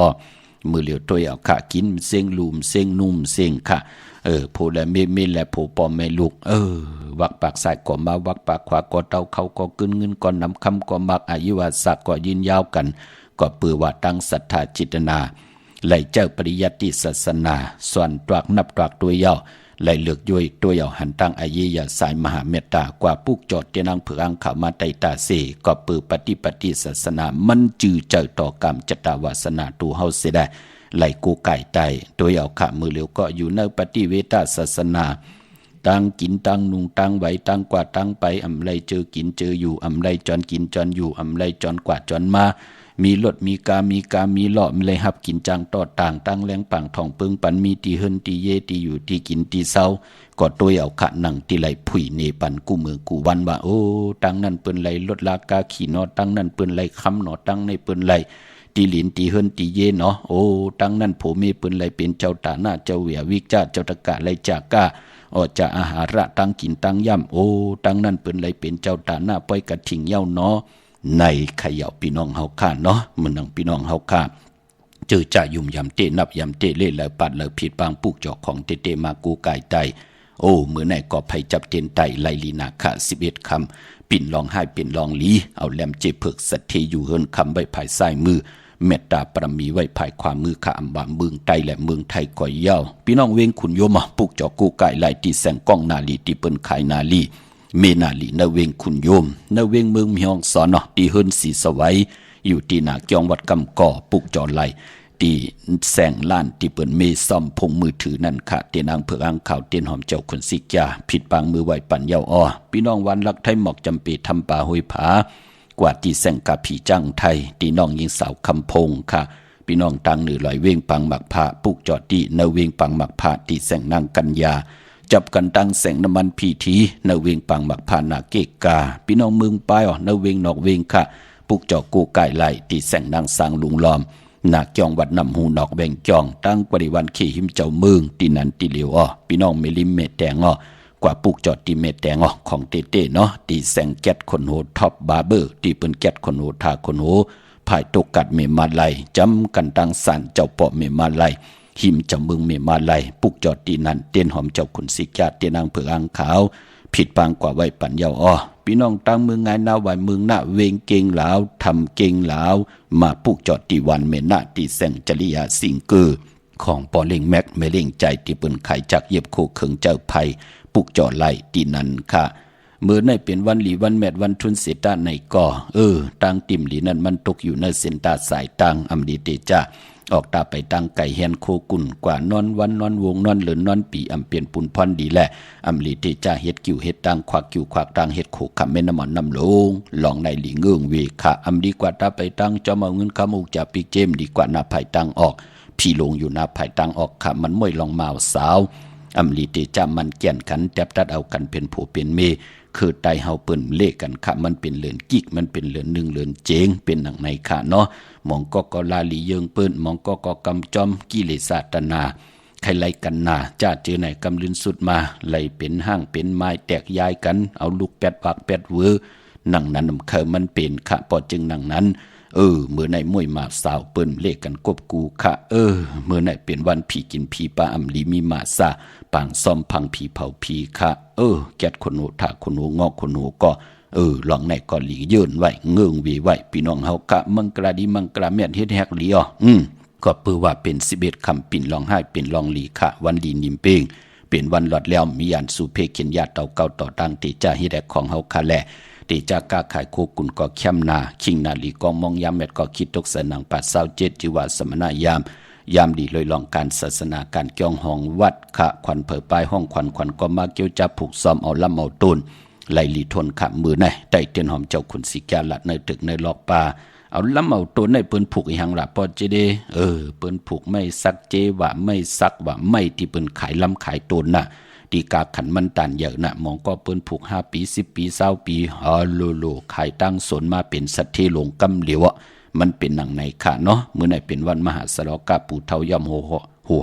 มือเหลียวตัวเอาขะกินเสียงลูมเสียงนุ่มเสียงค่ะโพและเมและโพปอมแม่ลูกวักปากซ้ายก็มาวักปากขวาก็เต้าเขาก็กึนเงินก็นำคำก็มักอายุวาสักก็ยืนยาวกันก็ปือว่าตั้งศรัทธาจิตนาไล่เจ้าปริยัติศาสนาส่วนตรักนับตรักตัวยาวไล่เลือกย่อยตัวเอาหันตั้งอายียาสายมหาเมตตากว่าปุกจอดเตนังเผืองขามาไตตาเสก็ปือปฏิศาสนามันจือเจอต่อกรรมจตาวาสนาตูเฮาเสได้ไล่กูไก่ไตตัวเอาขะมือเหลียวก็อยู่ในปฏิเวทศาสนาตั้งกินตั้งนุงตั้งไหวตั้งกว่าตั้งไปไล่เจอกินเจออยู่ไล่จอนกินจอนอยู่ไล่จอนกว่าจอนมามีรถมีกามีหล่อมีเลยหับกินจังต่อต่างตั้งแรงปังทองปึงปันมีตีเฮินตีเยตีอยู่ตีกินตีเศร้าก็ตัวเอาขะหนังตีไหลผุยเนปันกูมือกูวันว่าตั้งนั่นเปิ้นไหลรถลากาขี่นอตั้งนั่นเปิ้นไหลคำนอตั้งในเปิ้นไหลตีหลินตีเฮินตีเยเนาะตั้งนั่นผมมีเปิ้นไหลเป็นเจ้าตาหน้าเจ้าเวียวิกเจ้าตะกะไหลจากกาจะอาหาระตั้งกินตั้งย่ำตั้งนั่นเปิ้นไหลเป็นเจ้าตาหน้าปล่อยกระถิ่งเย้าเนาะในขย่าพี่น้องเฮาค่าเนาะมันนังพี่น้องเฮาค่าเจอจ่ายุ่มยำเตนับยำเตเล่แล้วปัดแล้วผิดบางปุกจอกของเตมากูไก่ไตมื้อไหนก็ไผจับเตนไตไลลีนาคะ11 คำปิ่นลองให้ปิ่นลองลีเอาแหลมเจเพิกสัตเทอยู่เฮินคำไว้ภายซ้ายมือเมตตาปรมีไว้ภายขวามือข้าบางเมืองไตและเมืองไทยก่อยยาวพี่น้องเวงขุนโยมปุกจอกกูไก่ไลตีแสงก้องนาลีตีเปิ้นขายนาลีเมนาลีนเวงขุนโยมนเวงเมืองมีห้องสอนตีเฮินสีสวัยอยู่ที่หน้าเกียงวัดกำก่อปุกจอไหลตีแสงล้านที่เปิ้นเมซ่อมพงมือถือนั่นค่ะเตนางเผือกอังข่าวเตียนหอมเจ้าคนสิกาผิดปางมือไหวปั่นเยาพี่น้องวันลักไทยหมอกจำปีทำป่าห้วยผากว่าตีแสงกาผีจังไทยตีน้องยิงสาวคำพงค่ะพี่น้องตังหนือลอยเวงปังหมักผ้าปุกจอดตีนเวงปังหมักผ้าตีแสงนางกัญญาจับกันตั้งแสงน้ำมันพีทีนเวงปังหมักผ่านนาเกกาพี่น้องเมืองปายนเวงนอกเวงค่ะปุกจอกกูไก่ไหลตีแสงนางสางลุงล้อม นาเกียงวัดนำหูนอกแบ่งจองตั้งบริวันขี่หิมเจ้าเมืองตีนันตีเหลียวพี่น้องเมลิมเมแตงกว่าปุกจอดตีเมแตงของเต้เนาะตีแสงแก๊สคนโหท็อปบาร์เบอร์ตีปืนแก๊สคนโหทาคนโหภายตกกัดเมมาไลจำกันตังสันเจ้าปอเมมาไลหิมเจ้าเมืองเมมาไลปุกจอดตีนันเตียนหอมเจ้าขุนสิกาเตียนางเผือกอ่างขาวผิดปางกว่าไว้ปัญญาพี่น้องตั้งเมืองไงนาไว้เมืองหน้าเวงเก่งหลาวทำเก่งหลาวมาปุกจอดตีวันเมนาตีแสงจริยาสิงเกอของปอเล่งแม็กเมเล่งใจตีปืนไขจากเย็บโคเขิงเจ้าไผ่ปุกจอดไล่ตีนันค่ะเมื่อในเป็นวันหลีวันแมดวันทุนเสตาในก่อตังติ่มหลีนั้นมันตกอยู่ในเส้นตาสายตังอำดีเตจ้าออกตาไปตังไก่แฮนโคกุ่นกว่านอนวันนอนวงนอนเหลือนนอนปีอำเปลี่ยนปุนพรดีแหละอำลีเตจ้าเฮ็ดกิ่วเฮ็ดตังควักกิ่วควักตังเฮ็ดโคคำแม่น้ำมันน้ำลงหลองในหลีเงื่องเวค่ะอำดีกว่าตาไปตังจอมเอาเงินขมูกจากปีเจมดีกว่านาไผ่ตังออกพี่ลงอยู่นาไผ่ตังออกค่ะมันม่วยลองมาวสาวอำลีเตจ้ามันแก่นขันแตบตัดเอากันเป็นผัวเป็นเมคือไตเฮาเปิ้นเลขกันค่ะมันเป็นเหลือนกิกมันเป็นเหลือนหนึ่งเหลือนเจงเป็นหนังในค่ะเนาะมองก็ลาลีเยิงเปิ้นมองก็กำจอมกิเลสตนาใครไล่กันนาจ้าเจอไหนกำลืนสุดมาไล่เป็นห้างเป็นไม้แตกยายกันเอาลูกแปดปากแปดเวอหนังนั้นเคยมันเป็นค่ะพอจึงหนังนั้นเมื่อในมวยมาสาวเปิ้นเลขกันกบกูค่ะเมื่อในเป็นวันผีกินผีปลาอำลีมีมาซาปางซ่อมพังผีเผาผีค่ะแกดคนโหถาคนโหงอกคนโหก็หลองในก็หลีเยินไว้เงื่องวีไว้พี่น้องเฮากะมังกราดีมังกราแม่นเฮ็ดแฮกหลีก็ปือว่าเป็น11คำปิ่นร้องไห้เป็นร้องหลีค่ะวันดีนิมเป้งเป็นวันหลอดแล้วมียานสุเพเขียนญาติเต่าเก่าต่อตั้งติจ้าเฮ็ดแฮกของเฮาค่ะแลติจากาขายโคกุนก็เข้มนาคิงนาลีกองมองยามแมดก็คิดตกสนังปัด27จิวาสมณยามดีเลยลองการศาสนาการเกี่ยงห้องวัดขะขวัญเผยปลายห้องขวัญก็มาเกี่ยวจับผูกซ้อมเอาลำเอาตูนไล่ลีทนขะมือในไต่เตียนหอมเจ้าขุนสิกาละในตึกในลอกป่าเอาลำเอาตูนในเปิ้นผูกอีหังละพอเจเดเปิ้นผูกไม่ซักเจว่าไม่ซักว่าไม่ที่เปิ้นขายลำขายตูนน่ะดีกาขันมันตันเยอะนะมองก็เปิ้นผูก5ปี10ปี20ปีโลขายตั้งสนมาเป็นสัตว์ที่หลงกำเหลียวมันเป็นหนังในค่ะเนาะเมื่อไหนเป็นวันมหาสลกาปูเทาย่ำหู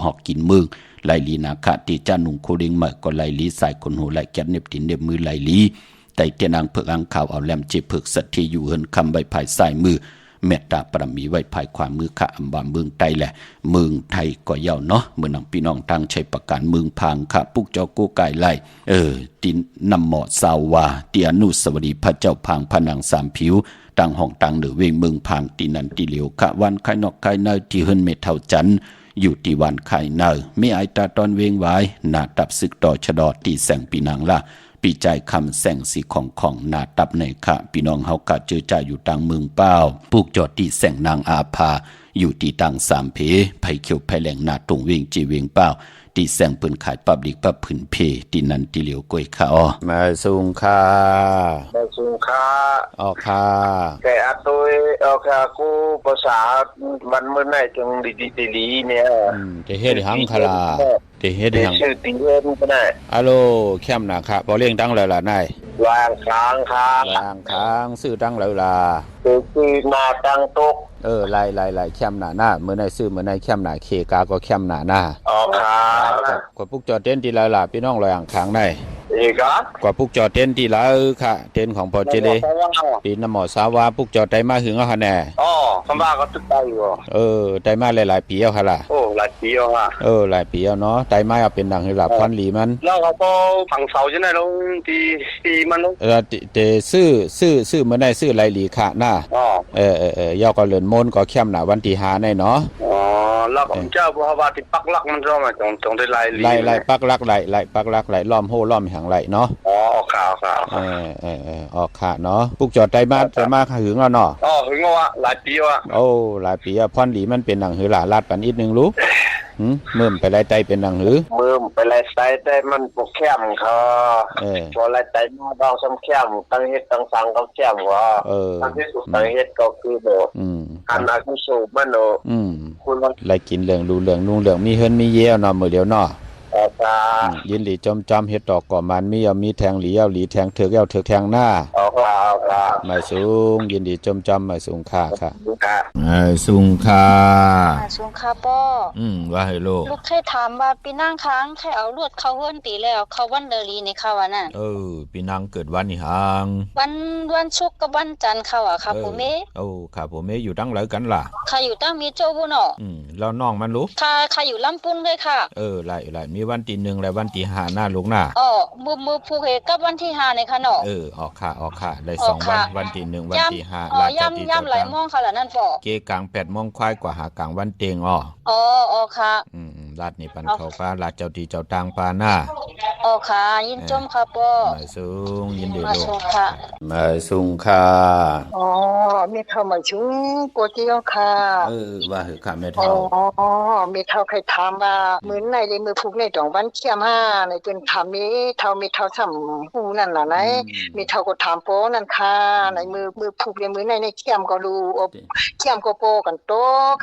หอกกินมือไลลีนาคาติจานุงโคเริงใหม่ก็ไลลีสายคนหูไลแกนเน็บตินเน็บมือไลลีแต่เตียนางเพิกอังข่าวเอาแหลมเจ็บเพิกสัตว์ที่อยู่เฮินคำใบภายสายมือเมตตาปรมีไว้ภายความมือค่ะอำบาเมืองไทยแหละเมืองไทยก็เย่าเนาะเมื่อนังพี่น้องทางใช้ประการเมืองพังค่ะปุกเจ้ากูไก่ไล่ตินนำหมอสาวาเตียนุสวดีพระเจ้าพังพนังสามผิวต่างห้องต่างเหนือเวงเมืองพังตีนันตีเหลียวค่ะวันไข่นอกไข่เนยที่เฮินเมเท่าจันอยู่ที่วันไข่เนยไม่ไอตาตอนเวงไว้หน้าตับศึกต่อชะดอตีแสงปีนางละปีใจคำแสงสีของหน้าตับในค่ะพี่น้องเฮากะเจอจ่าอยู่ต่างเมืองเป้าปลูกจอดที่แสงนางอาภาอยู่ที่ต่างสามเพไผ่เขียวไผ่แหลงหน้าตรงเวงจีเวงเป้าตีแสงปืนขายปับลิกปับผืนเพตีนันตีเหลียวกวยค่ะมาสูงค่ะออกค่ะแต่อัตโตออกค่ะกูภาษาวันเมื่อไหร่จังดีเนี่ยจะเฮ็ดหังคลาจะเฮ็ดหังชื่อติเฮ็ดบ่ได้อะโลแคมน่ะครับบ่เลี้ยงตั้งแล้วล่ะนายวางค้างซื้อตั้งแล้วล่ะคือมาตั้งตกไล่แคมหน้าเมื่อไหร่ซื้อเมื่อไหร่แคมหน้าเคกาก็แคมหน้าอ๋อค่ะกว่าปุกจอดเต้นที่แล้วล่ะพี่น้องลอยอ่างค้างได้อีกกว่าปุกจอดเต้นที่แล้วค่ะเต้นของพอเจเลปีน้ำหมอสาวาปุกจอดได้มาหึงเอาหั่นแน่คำว่าก็ตึกได้อยู่ได้มาหลายๆปีแล้วค่ะล่ะหลายปีแล้วค่ะหลายปีแล้วเนาะได้มาเอาเป็นดังให้หลับพันหลีมันแล้วเขาก็ผังเสาจังได๋ลงตีมันลงแต่ซื้อเมื่อไหร่ซื้อไหลหลีค่ะหน้ายอก็เลื่อนมนก็เข้มหน้าวันที่5ได้เนาะแล้วผมเจ้าบ่ว่าที่ปักหลักมันมาจงได้ไล่ปักหลักไล่ปักหลักไล่ล้อมโหล้อมหังไล่เนาะข่าวออกค่ะเนาะปุกจอดได้มาหึงแล้วเนาะหึงว่าหลายปีว่ะหลายปีพรหลีมันเป็นหนังหือหลาลาดปันอีกนึงรู้เมื่อไปไล่ไตเป็นหนังหือเมื่อไปไล่ไตแต่มันบ่แข็งค่ะพอไล่ไตมาดองซ้ำแข็งตั้งเฮ็ดตั้งสังก็แข็งว่าตั้งเฮ็ดตั้งเฮ็ดก็คือบ่อันอากุโสมันคุณไล่กินเหลืองรู้เหลืองนุ่งเหลืองมีเฮิรนมีเยี่ยวเนาะมื้อเดียวเนาะยินหลีจอมเฮ็ดดอกก่อมันมีแทงหลีเอาหลีแทงเถือกเอาเถือกแทงหน้า มาสูงยินดีจำมาสูงค่าค่ะ ครับ สูงค่า สูงค่ะป้อ ว่าให้ลูก ลูกเคยถามว่าปีนั่งค้างใครเอาลวดเขาเฮิรนตีแล้วเขาวันเดลีในเขาน่ะพี่นางเกิดวันนี่หาง วันศุกร์กับวันจันทร์เขาค่ะผมเมครับผมอยู่ตั้งไหนกันล่ะค่ะอยู่ตั้งมีโจ้บุเนาะแล้วน้องมันลูกค่ะอยู่ลำปุ้นเลยค่ะหลายมีวันที่1และวันที่5หน้าลูกหน้ามือผู้เฮกับวันที่5ในค่ะเนาะออกค่ะได้2วันที่1วันที่5ลาจะที่ย่ำหลายโมงค่ะล่ะนั่นป่อเกกลาง8 โมงควายกว่าหากลางวันเตงค่ะลาดนี่ปันเขาฟ้าลาดเจ้าที่เจ้าทางปาหน้าค่ะยินจมค่ะป้อมาสูงยินดีลูกค่ะมาสูงค่ะมีเท่ามาชุงกัวเจียวค่ะว่าเหอะค่ะแม่เท่ามีเท่าใครถามว่ามื้อไหนเลยมือผูกในดองวันเขี้ยม5ในเพิ่นถามมีเท่าซ้ำหูนั่นน่ะไหนมีเท่าก็ถามโปนั่นค่ะในมือผูกในมื้อในเขี้ยมก็รู้เขี้ยมก็โปกันโต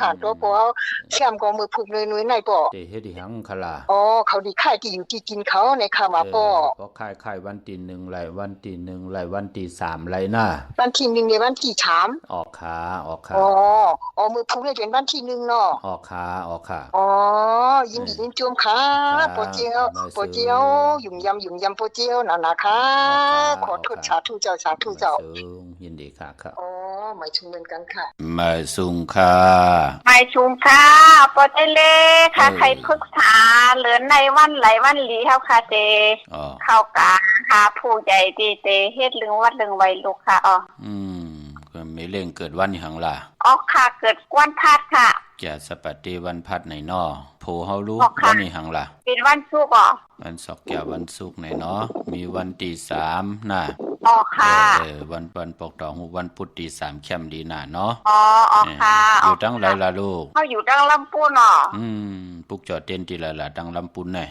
ค่ะโตโปเอาเขี้ยมก็มือผูกเลยในป่อเฮ็ดอีหยังคล่ะเขาดีค่ายที่อยู่ที่กินเขาในคำว่าป่อก็ค่ายวันที่1ไหลวันที่1ไหลวันที่3ไหลหน้าวันที่1ในวันที่3ออกขามือผูกให้เป็นวันที่1เนาะออกขายินดียินจมค่ะโปเจียวยุ่มยำโปเจียวน่ะนะคะขอโทษสาธุเจ้ายินดีค่ะครับหมายชุมเหมือนกันค่ะหมายสุงค่ะหมายชุมค่ะปอเจเลค่ะใครปรึกษาเหลือในวันไหลวันหลีเฮาค่ะเจเข้ากลางหาผู้ใหญ่ดีเจเฮ็ดลึงวัดลึงไว้ลูกค่ะก็มีเรื่องเกิดวันหยังล่ะค่ะเกิดวันพัดค่ะแก่สปฏิวันพัดในนอโพเฮารู้วันนี้หังล่ะเป็นวันศุกร์วันศุกร์แก่วันศุกร์ไหนเนาะมีวันที่3น่ะค่ะวันปกตองวันพุธที่3แคมดีน่ะเนาะค่ะอยู่ตั้งไรล่ะลูกเฮาอยู่ตั้งลำปูนปุกจอดเต้นที่ละตั้งลำปูนแน่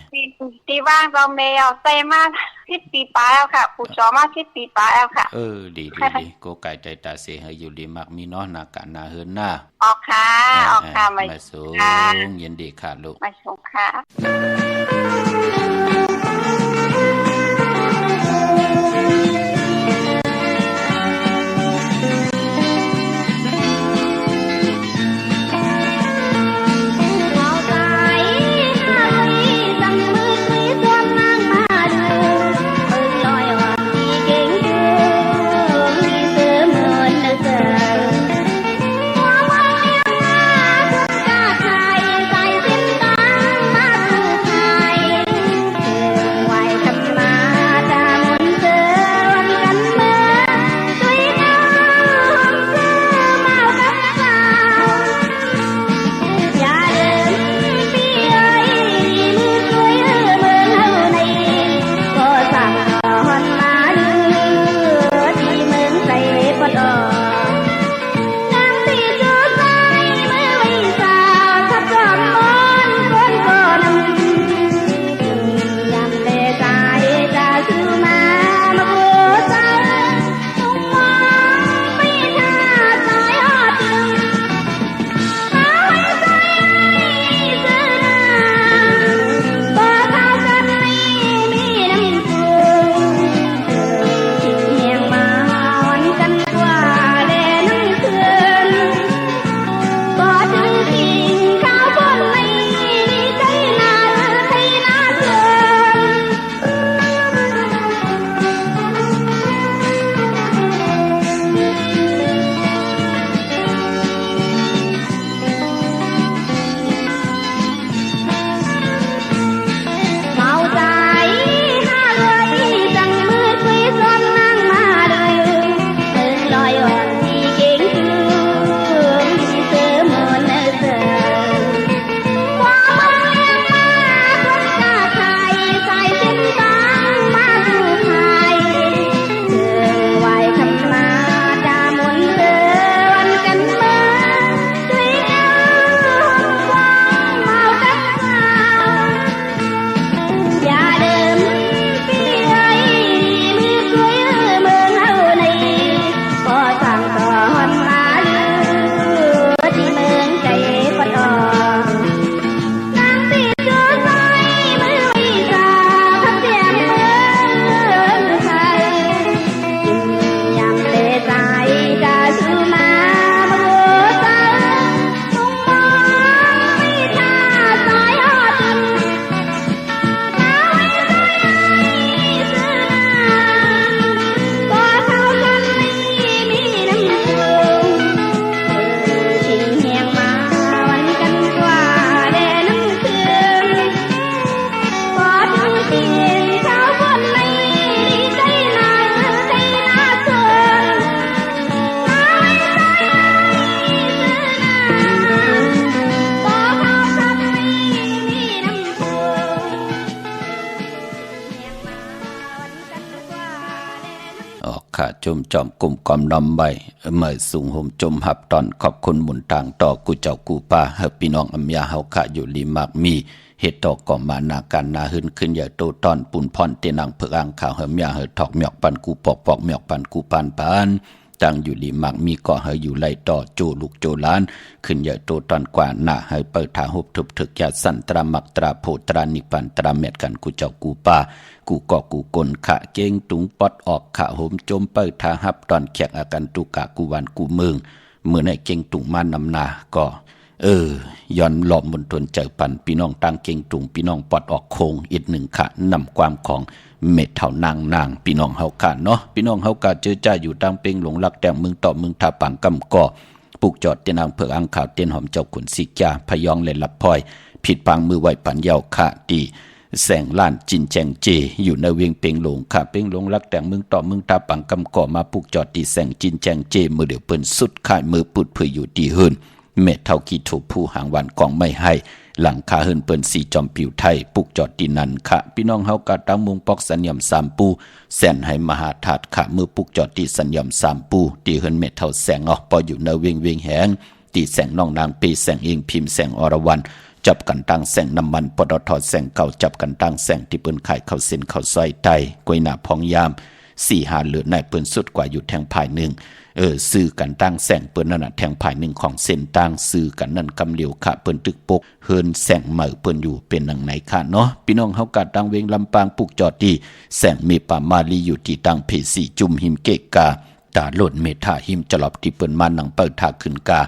ที่ว่างเราแมวใส่มา10 ปีปลายแล้วค่ะผู้จอมา10 ปีปลายแล้วค่ะดีโกไก่ใจตาเสให้อยู่ดีมักมีเนาะนากะนาเฮินหน้าค่ะมาสูงยินดีค่ะลูกมาสูงค่ะเ ขาจมจอมกลุ่มกอมนอมใบเมื่อสูงห่มจมหับตอนขอบคุณหมุนต่างต่อกูเจ้ากูป้าเฮาพี่น้องอำยาเฮาขาอยู่ลีมากมีเหตุต่อก่อมานาการนาหึนขึ้นใหญ่โตตอนปุ่นพรเตนังเพิกอ่างข่าวเฮมยาเฮถอกหมอกปันกูปอกปอกหมอกปันกูปานปานตั้งอยู่ลีมักมีก่อเฮอยู่ไล่ต่อโจลูกโจล้านขึ้นใหญ่โตตอนกว่าหน้าเฮเปิดทาหุบทุบถึกยาสันตรามักตราโพตรานิปันตราเม็ดกันกูเจ้ากูป้ากูก่อกูกลขะเก่งตุงปอดออกขะห่มจมเปิดทาหับตอนแขกอาการตุกะกูวันกูเมืองเมื่อในเก่งตุงมานำนาก็ย้อนหลอมบนทนเจอปันพี่น้องตั้งเก่งตุงพี่น้องปอดออกโคงอีกหนึ่งขะนำความของเม็ดเท่านางพี่น้องเฮากันเนาะพี่น้องเฮากะเจอจ้าอยู่ตั้งเป่งหลงลักแต่งมึงต่อมึงทาปังกำก่อปลูกจอดเตียนางเผือกอังข่าวเตียนหอมเจ้าขุนสิกาพยองเล่นลับพลอยผิดปังมือไหวปันเยาค่ะดีแสงล้านจินแจงเจอยู่ในเวียงเป่งหลงค่ะเป่งหลงลักแต่งมึงต่อมึงทาปังกำก่อมาปลูกจอดดีแสงจินแจงเจมือเดี๋ยวเปิ้นสุดข่ายมือปุดเพื่ออยู่ดีหื่นเม็ดเท่ากีถูกผู้หางวันกองไม่ให้หลังคาเฮินเปิ้นสีจอมผิวไทยปลูกจอดดินนันค่ะพี่น้องเฮากะตั้งมุงปอกสัญญม3ปูแสนให้มหาธาตุค่ะมือปลูกจอดที่สัญญม3ปูที่เฮินเม็ดเท่าแสงออกพออยู่ในเวียงแหงที่แสงน้องนางปีแสงเองพิมพ์แสงอรวรรณจับกันตั้งแสงน้ำมันปตทแสงเก่าจับกันตั้งแสงที่เปิ้นขายเข้าเส้นเข้าซอยไตกวยหน้าพองยาม4-5เหลือในเปิ้นสุดกว่าอยู่แทงภายหนึ่งซื้อกันตั้งแสงเปิ้นนั่นน่ะแทงภายหนึ่งของเส้นตั้งซื้อกันนั่นกำเหลียวค่ะเปิ้นตึกปกเฮินแสงเหมือเปิ้นอยู่เป็นดังไหนค่ะเนาะพี่น้องเฮากะตั้งเวงลำปางปลูกจอดดีแสงเมปามาลีอยู่ที่ตั้งเพสีจุ่มหิมเกกาตาโลดเมธาหิมจลอบที่เปิ้นมานังเปิดทาขึ้นกา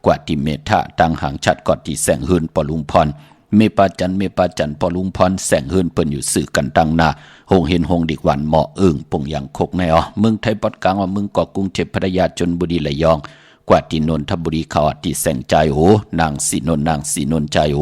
กว่าที่เมธาตั้งหางชัดกอดที่แสงเฮินปอลุงพรเมปาจันปอลุงพรแสงเฮินเปิ้นอยู่สื่อกันตั้งนาหงเห็นหงดิกวันเหมาะปงยังคกในเมืองไทยปอดกลางว่าเมืองเกาะกรุงเทพพัทยาชลบุรีระยองกว่าที่นนทบุรีเขาที่แสงใจโหนางสีนนใจโห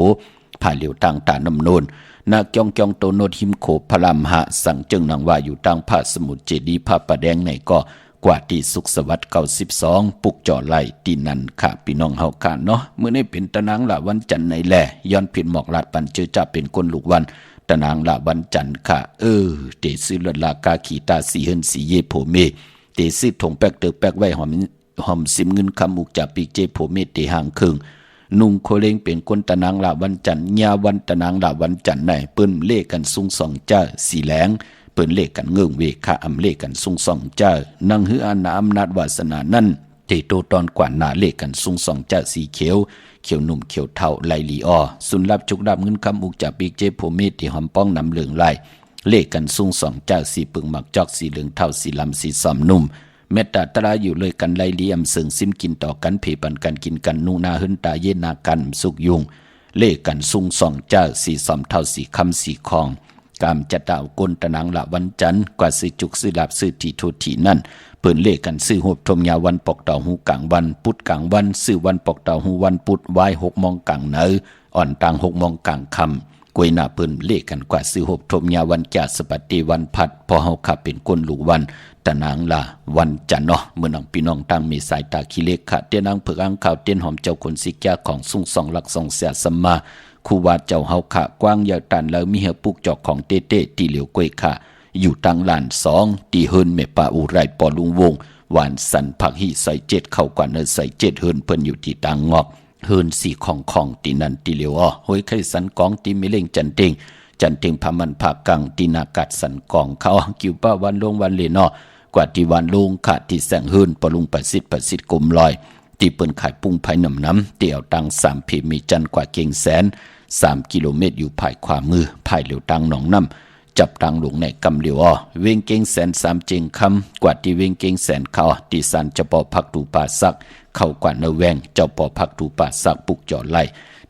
ผ่าเหลียวตั้งตาน้ำนนนาจองโตโนดหิมโขพลามหะสั่งจึงนางว่าอยู่ตั้งพระสมุทรเจดีย์พระประแดงในก็กว่าที่สุขสวัสดิ์92ปุกจ่อไหลตีนันค่ะพี่น้องเฮากันเนาะเมื่อนี้เป็นตะนางละวันจันทร์ในแลย้อนผิดหมอกลาดปันเจอจะเป็นคนลูกวันตะนางละวันจันทร์ค่ะเตซื้อเลือดลากาขีตาสีเฮินสีเยโผเมเตซื้อถงแป๊กเตอแป๊กไว้หอมสิมเงินคำมุกจากปีเจโผเมเตห่างครึ่งนุ่งโคเลงเป็นคนตะนางละวันจันทร์ญาวันตะนางละวันจันทร์ในเปิ้นเลกันซุงสองจ้าสีแหลงเปิ้นเลขกันเงื่องเวคะอำเลขกันซุงสองเจ้านั่งหืออาณาอำนาจวาสนานั่นเตโตตอนกว่าหนาเลขกันซุงสองเจ้าสีเขียวหนุ่มเขียวเทาไลลีออสุนรับจุกดับเงินคำอุกจากปีเจโพเมที่หอมป้องนำเหลืองไล่เลขกันซุงสองเจ้าสีปึงหมักจอกสีเหลืองเทาสีลำสีสอมนุ่มเมตตาตราอยู่เลยกันไลลีอำเสิงซิมกินต่อกันเพปันกันกินกันนูนาหึนตาเยนากันสุกยุงเลขกันซุงสองเจ้าสีสอมเทาสีคำสีคองกามจะดาวกลตะนางละวันจันทร์กว่าซื้อจุกซื้อลาบซื้อทีโททีนั่นเปิ้นเลขกันซื้อหบทมยาวันปอกเต่าหูกลางวันพุธกลางวันซื้อวันปอกเต่าหูวันพุธไว้6 โมงกลางเนออ่อนต่าง6 โมงกลางคำกวยหน้าเปิ้นเลขกันกว่าซื้อหบทมยาวันแก่สปัตติวันพัดพอเฮาขับเป็นคนลูกวันตะนางละวันจันทร์เนาะเมื่อนังพี่น้องตั้งมีสายตาขี้เล็กค่ะเตียนางเผือกอังข่าวเตียนหอมเจ้าคนสิแก่ของซุ่งสองหลักสองเสียสมาครูวาเจ้าเฮาขะกว้างยาวตันแล้วมีเฮปุกจอกของเต้ตีเหลียวกวยค่ะอยู่ตั้งลาน2ตีเฮินเมปาอุไรปอลุงวงหวานสันผักหิใส่7เข้ากว่าเนใส่7เฮินเพิ่นอยู่ที่ตังงอกเฮินสีของตีนันตีเหลียวห้อยไข่สันกองตีมิเล่งจันเต็งพามันภาคกังตีนากัดสันกองเขากิวป้าวันลงวันเลนกว่าที่วันลงขาดที่แสงเฮินปอลุงประสิทธิ์กลมลอยที่เปิ้นขายปุ้งภายน้ำเตี่ยวตัง3 เพมีจันกว่าเก่งแสน3 กิโลเมตรอยู่ภายขวามือภายเหลียวตังหนองน้ำจับตังหลงในกำเหลียวเวงเก่งแสน3 เจงคำกว่าที่เวงเก่งแสนเขาที่สันจะปอพักตูป่าซักเข้ากว่าเนแวงเจ้าปอพักตูป่าซักปุกจ่อไล่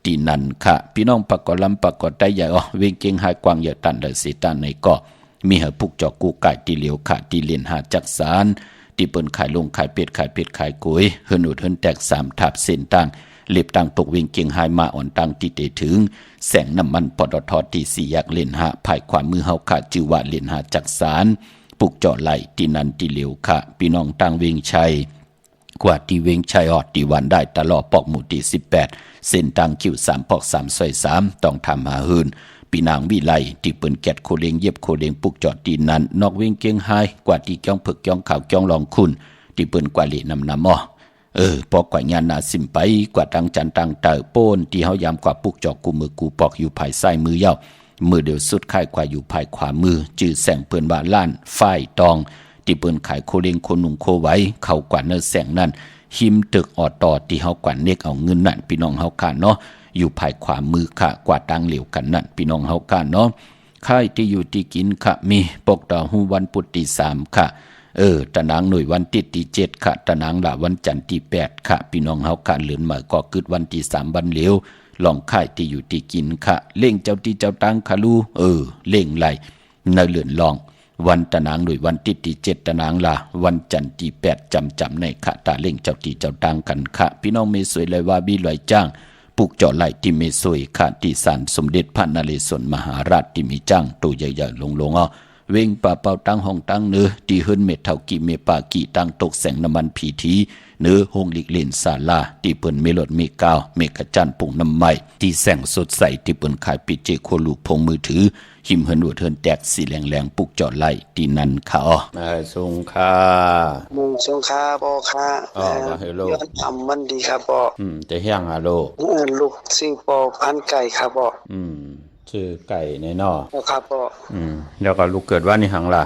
ตีนันค่ะพี่น้องปักกอลำปักกอได้ใหญ่เวงเก่งหายกวางเหยตันเลยสีตันในก็มีเหปุกจ่อกูไก่ตีเหลียวค่ะตีเลียนหาจักสารที่เปิ้นขายลงขายเป็ดขายกุยเฮินอุดเฮินแตก3 ทับเส้นตั้งเล็บตั้งตกเวงเกียงหายมาอ่อนตั้งที่เตถึงแสงน้ำมันปตทที่4 แยกเลนหาภายความมือเฮาขาจือว่าเลนหาจักสารปุกเจาะไหลที่นันที่เหลียวค่ะพี่น้องตั้งเวงชัยกว่าที่เวงชัยออดที่วันได้ตลอดปอกหมู่ที่18เส้นตั้งคิว3 ปอก3 ซอย 3ต้องทำหาหืน พ ปีนางวิไลที่เปิ้นแกดโคเลงเย็บโคเลงปุกจอดตีนั้นนอกเวงเกียงไฮกว่าที่จ้องเผึกจ้องข่าวจ้องลองคุณที่เปิ้นกว่าเลนำอ้อพอกว่างานนาสิมไปกว่าตังจันตังเตอโป้นที่เฮายามกว่าปุกจอกกูมือกูปอกอยู่ภายซ้ายมือยาวมือเดียวสุดค่ายกว่าอยู่ภายขวามือจื้อแสงเปิ้นว่าล้านฝ้ายตองที่เปิ้นขายโคเลงโคนุ่งโคไว้เข้ากว่าเนื้อแสงนั้นหิมตึกออดต่อที่เฮากว่าเนกเอาเงินนั่นพี่น้องเฮาค่ะเนาะอยู่ภายขวามือค่ะกว่าตังเหลวกันนั่นพี่น้องเฮาค่ะเนาะค่ายที่อยู่ที่กินค่ะมีปกต่อหูวันพุธที่3ค่ะตะนางหน่วยวันติดที่7ค่ะตะนางละวันจันทร์ที่8ค่ะพี่น้องเฮาค่ะเหลือนมาก็กึดวันที่3วันเหลวลองค่ายที่อยู่ที่กินค่ะเล่งเจ้าที่เจ้าตังค่ะลูเล่งไหลในเหลือนลองวันตะนางหน่วยวันติดที่7ตะนางละวันจันทร์ที่8จำในค่ะตาเล่งเจ้าที่เจ้าตังกันค่ะพี่น้องไม่สวยเลยว่าบีลอยจ้างปุกเจาะไหลที่เมซวยค่ะที่ศาลสมเด็จพระนเรศวรมหาราชที่มีจ้างตัวใหญ่ๆลงเวงป่าเป่าตั้งห้องตั้งเนื้อที่เฮิรนเม็ดเท่ากี่เมปากี่ตั้งตกแสงน้ำมันผีทีเนื้อหงลิกเลนศาลาที่เปิ้นเมลดเมกาวเมกะจันปุ่งน้ำไม้ที่แสงสดใสที่เปิ้นขายปิเจโคลูพงมือถือหิมเฮิรนหัวเทินแตกสีแรงๆปุกเจาะไหลที่นั่นค่ะสงค่ะมุงสงค่ะบ่ค่ะว่าให้โลย้อนทำมันดีครับบ่จะเฮียงอะโลลูกซื้อปอพันไก่ครับบ่ชื่อไก่ในนอครับบ่แล้วก็ลูกเกิดวันนี้หังล่ะ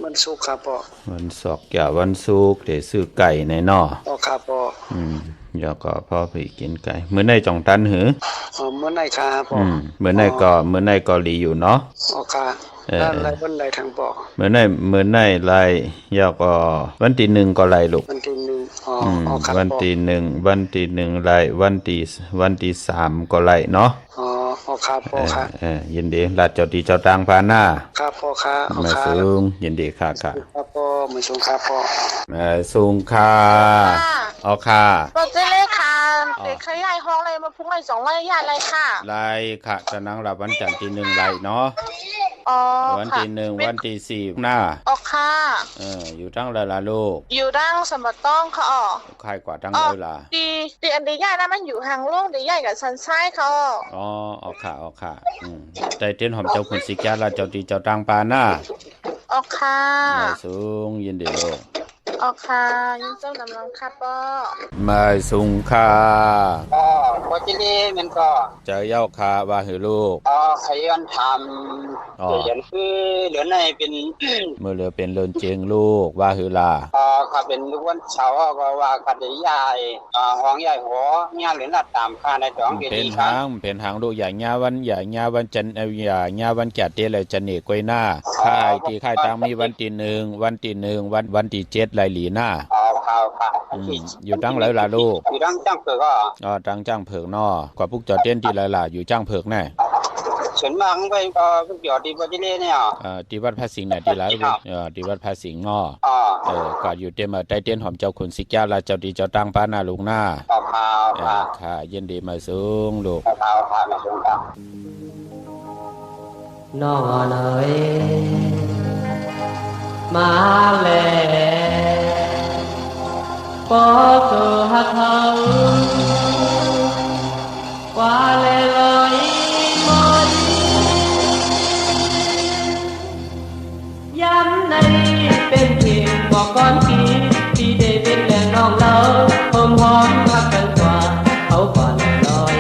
มันสุกครับบ่วันศอกอย่าวันศุกร์ได้ซื้อไก่ในนอครับบ่แล้วก็พ่อไปกินไก่มื้อไหนจ่องตันหือมื้อไหนครับบ่มื้อไหนก็ลีอยู่เนาะค่ะไล่วันใดทางบ่มื้อไหนไล่แล้วก็วันที่1ก็ไล่ลูกวันที่1ครับวันที่1ไล่วันที่3ก็ไล่เนาะครับพ่อครับยินดีลาดเจ้าที่เจ้าทางพาหน้าครับพ่อครับแม่สูงยินดีค่ะครับพ่อแม่สูงครับพ่อแม่สูงค่ะค่ะบ่เจเลค่ะเด็กขยายห้องเลยมาพุ่งเลย2ไร่ยาอะไรค่ะไล่ค่ะจะนั่งรับวันจันทร์ที่1ไล่เนาะวันที่1วันที่4หน้าค่ะอยู่ตั้งหลายๆลูกอยู่ดังสมบัติต้องค่ะค่ายกว่าตั้งเลยล่ะดีอันนี้ใหญ่นะมันอยู่ห่างโลกดีใหญ่กับซันไซค่ะค่ะใจเต้นหอมเจ้าขุนสิแก่ละเจ้าตีเจ้าตังปาหน้าค่ะแม่สูงยินดีลูกค่ะยินเจ้ากำลังค่ะป้อแม่สูงค่ะพอจิลีมันก็เจ้าเย้าค่ะว่าหือลูกขยันทำเรียนคือเหลือในเป็นเมื่อเหลือเป็นเลินเจงลูกว่าหือล่ะค่ะเป็นลูกวันเสาร์ก็ว่ากันได้ยายห้องใหญ่หัวญาเหลือนัดตามค่าในจ้องเป็นหางลูกใหญ่ญาวันจันญาวันแก่เตเลยจันเนกวยหน้าค่ายที่ค่ายตังมีวันที่1วันที่7ไล่หลีหน้าอยู่ตั้งหลายล่ะลูกอยู่ตั้งจ้างเผือกตั้งจ้างเผือกนอกว่าพวกจอดเต้นที่หลายๆอยู่จ้างเผือกแน่ส่วนมากไปก็พวกจอดที่บ่จิเลเนี่ยที่วัดพระสิงห์น่ะที่หลายที่วัดพระสิงห์นอก็อยู่เต็มใต้เต้นหอมเจ้าขุนสิแก้วละเจ้าดีเจ้าตั้งป้าหน้าลุงหน้าค่ะยินดีมาสูงลูกมาสูงครับน้องเอ๋ยมาแลปอตัวหักเขาว่าเลยลอยมอยย้ำในเป็นเพียงบอกก่อนที่ได้เป็นแหล่งน้องเราหอมรักกันกว่าเขาก่อนลอย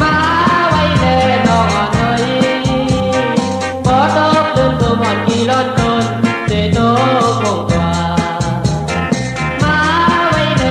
มาไว้แลน้องเอ๋ยพอตกลืมตัวหอนกี่ร้อนคนเจโตคงกว่ามาไว้แล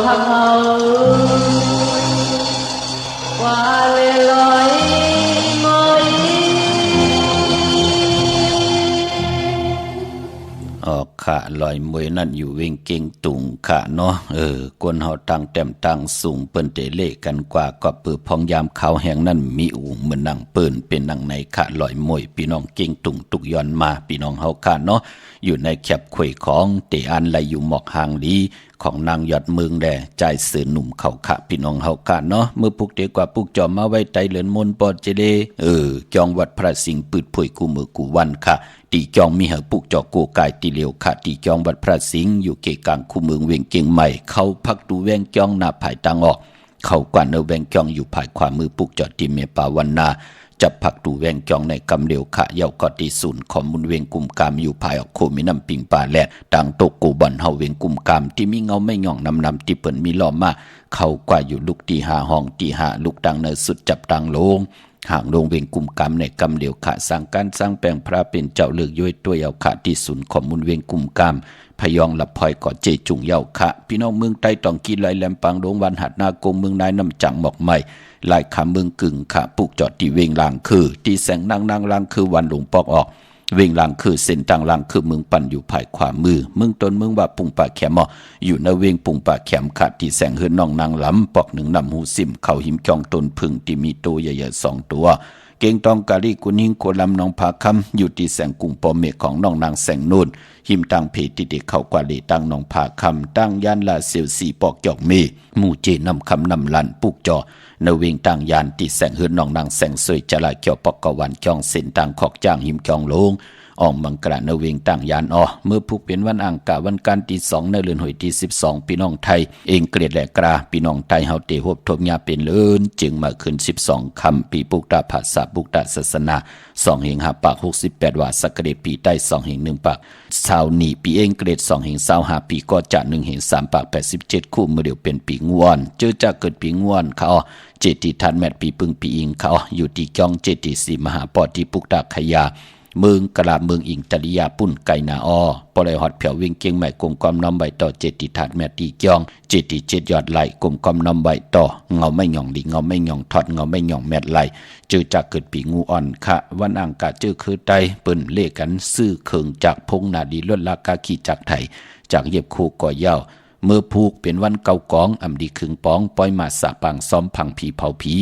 หักเฮาว่าเลยลอยมอยออกขะลอยมวยนั่นอยู่เวงเก่งตุงขะเนาะกวนเฮาตั้งแต้มตั้งสูงเปิ้นเตเลกันกว่าก็ปือพองยามขาวแห่งนั้นมีอู่เหมือนนั่งเปิ้นเป็นนั่งในขะลอยมวยพี่น้องเก่งตุงตุกย้อนมาพี่น้องเฮาขะเนาะอยู่ในแคบข่อยของเตอันไหลอยู่หมอกหางดีของนางยอดเมืองแดใจเสือหนุ่มเขาขะพี่น้องเฮาขะเนาะเมื่อปุกเตกว่าปุกจอมมาไว้ไตเหลือนมนปอดเจเลจองวัดพระสิงห์ปืดผุยกูมือกูวันค่ะตีจองมีเหอปุกจอกูกายตีเหลียวค่ะตีจองวัดพระสิงห์อยู่เกกลางคู่เมืองเวียงเกียงใหม่เขาพักดูแวงจองหน้าภายตังออกเขากว่าเนแวงจองอยู่ภายขวามือปุกจอตีเมปาวันนาจับผักดูแวงจองในกำเหลียวขะเยากอตีศูนย์ของมุนเวียงกุมกามอยู่ภายออกโคมีน้ำปิงป่าแหลดดังตกกูบันเฮาเวียงกุมกามที่มีเงาไม่ย่องนำที่เปิ่นมีล้อมมาเขากว่าอยู่ลูกตีหาห้องตีหาลูกดังเนสุดจับดังโลงห่างลงเวียงกุมกามในกำเหลียวขะสร้างการสร้างแปลงพระเป็นเจ้าเลือกย้อยตัวเยาขะที่ศูนย์ของมุนเวียงกุมกามพยองหลับพลอยก่อเจจุงเยาขะพี่น้องเมืองใต้ต้องกีไหลแหลมปังดงวันหัดนากงเมืองนายน้ำจังหมอกใหม่ลายขาเมืองกึ่งขาปลูกจอดที่เวงลางคือที่แสงนางลางคือวันหลงปอกออกเวงลางคือเส้นต่างลางคือเมืองปั่นอยู่ภายขวามือเมืองต้นเมืองว่าปุงป่าแขมอยู่ในเวงปุงป่าแขมขาที่แสงเฮือนน้องนางล้ำปอกหนึ่งนำหูซิมเขาหิมจองต้นพึ่งที่มีตัวใหญ่ๆ2 ตัวเก่งตองกาลีกุนหิงโคลำนองผาคำอยู่ที่แสงกุงปอเมฆของน้องนางแสงนูนหิมตังเพติเด็กเขากว่าลีตั้งนองผาคำตั้งย่านลาเซียวสีปอกจอกเมหมู่เจนำคำนำลันปุกจอในเวงต่างยานที่แสงเฮือนน้องนางแสงสวยจลาเกี่ยวปอกกวันจองเส้นต่างขอกจ้างหิมจองลงออกมังกรในเวงต่างยานเมื่อพุกเป็นวันอังกาวันการที่2ในเดือนหอยที่12พี่น้องไทยเองเกลียดแหลกราพี่น้องไทยเฮาเตหบทบยาเป็นเลินจึงมาขึ้น12คำปีปุกตาภาษาปุกตาศาสนา2เหง5ปาก68ว่าสักเกตปีใต้2เหง1ปากชาวนีปีเองเกรด2เหง25ปีก็จะ1เหง3ปาก87คู่เมื่อเดียวเป็นปีงวนเจอจะเกิดปีงวนเขาเจติทันแมตปีปึงปีอิงเขาอยู่ที่จองเจติสีมหาปอที่ปุกตาขยาเมืองกะลาเมืองอิงตะลิยาปุ่นไก่นาปลอยฮอดเผียวเวียงเกียงใหม่กลมความน้ำใบต่อเจติถาดแม่ตีจองเจติ7ยอดไหลกลมความน้ำใบต่อเงาไม่หย่องดิเงาไม่หย่องทอดเงาไม่หย่องแมดไหลเจอจากเกิดปีงูอ่อนค่ะวันอังกาเจอคือไตเปิ้นเลกันซื้อเคิงจากพงนาดีลดลากาขีจากไทยจากเย็บคู่ก่อยาวเมื่อผูกเป็นวันเก่ากองอำดีคึงป้องปล่อยมาสะปังซ้อมพังผีเผาผี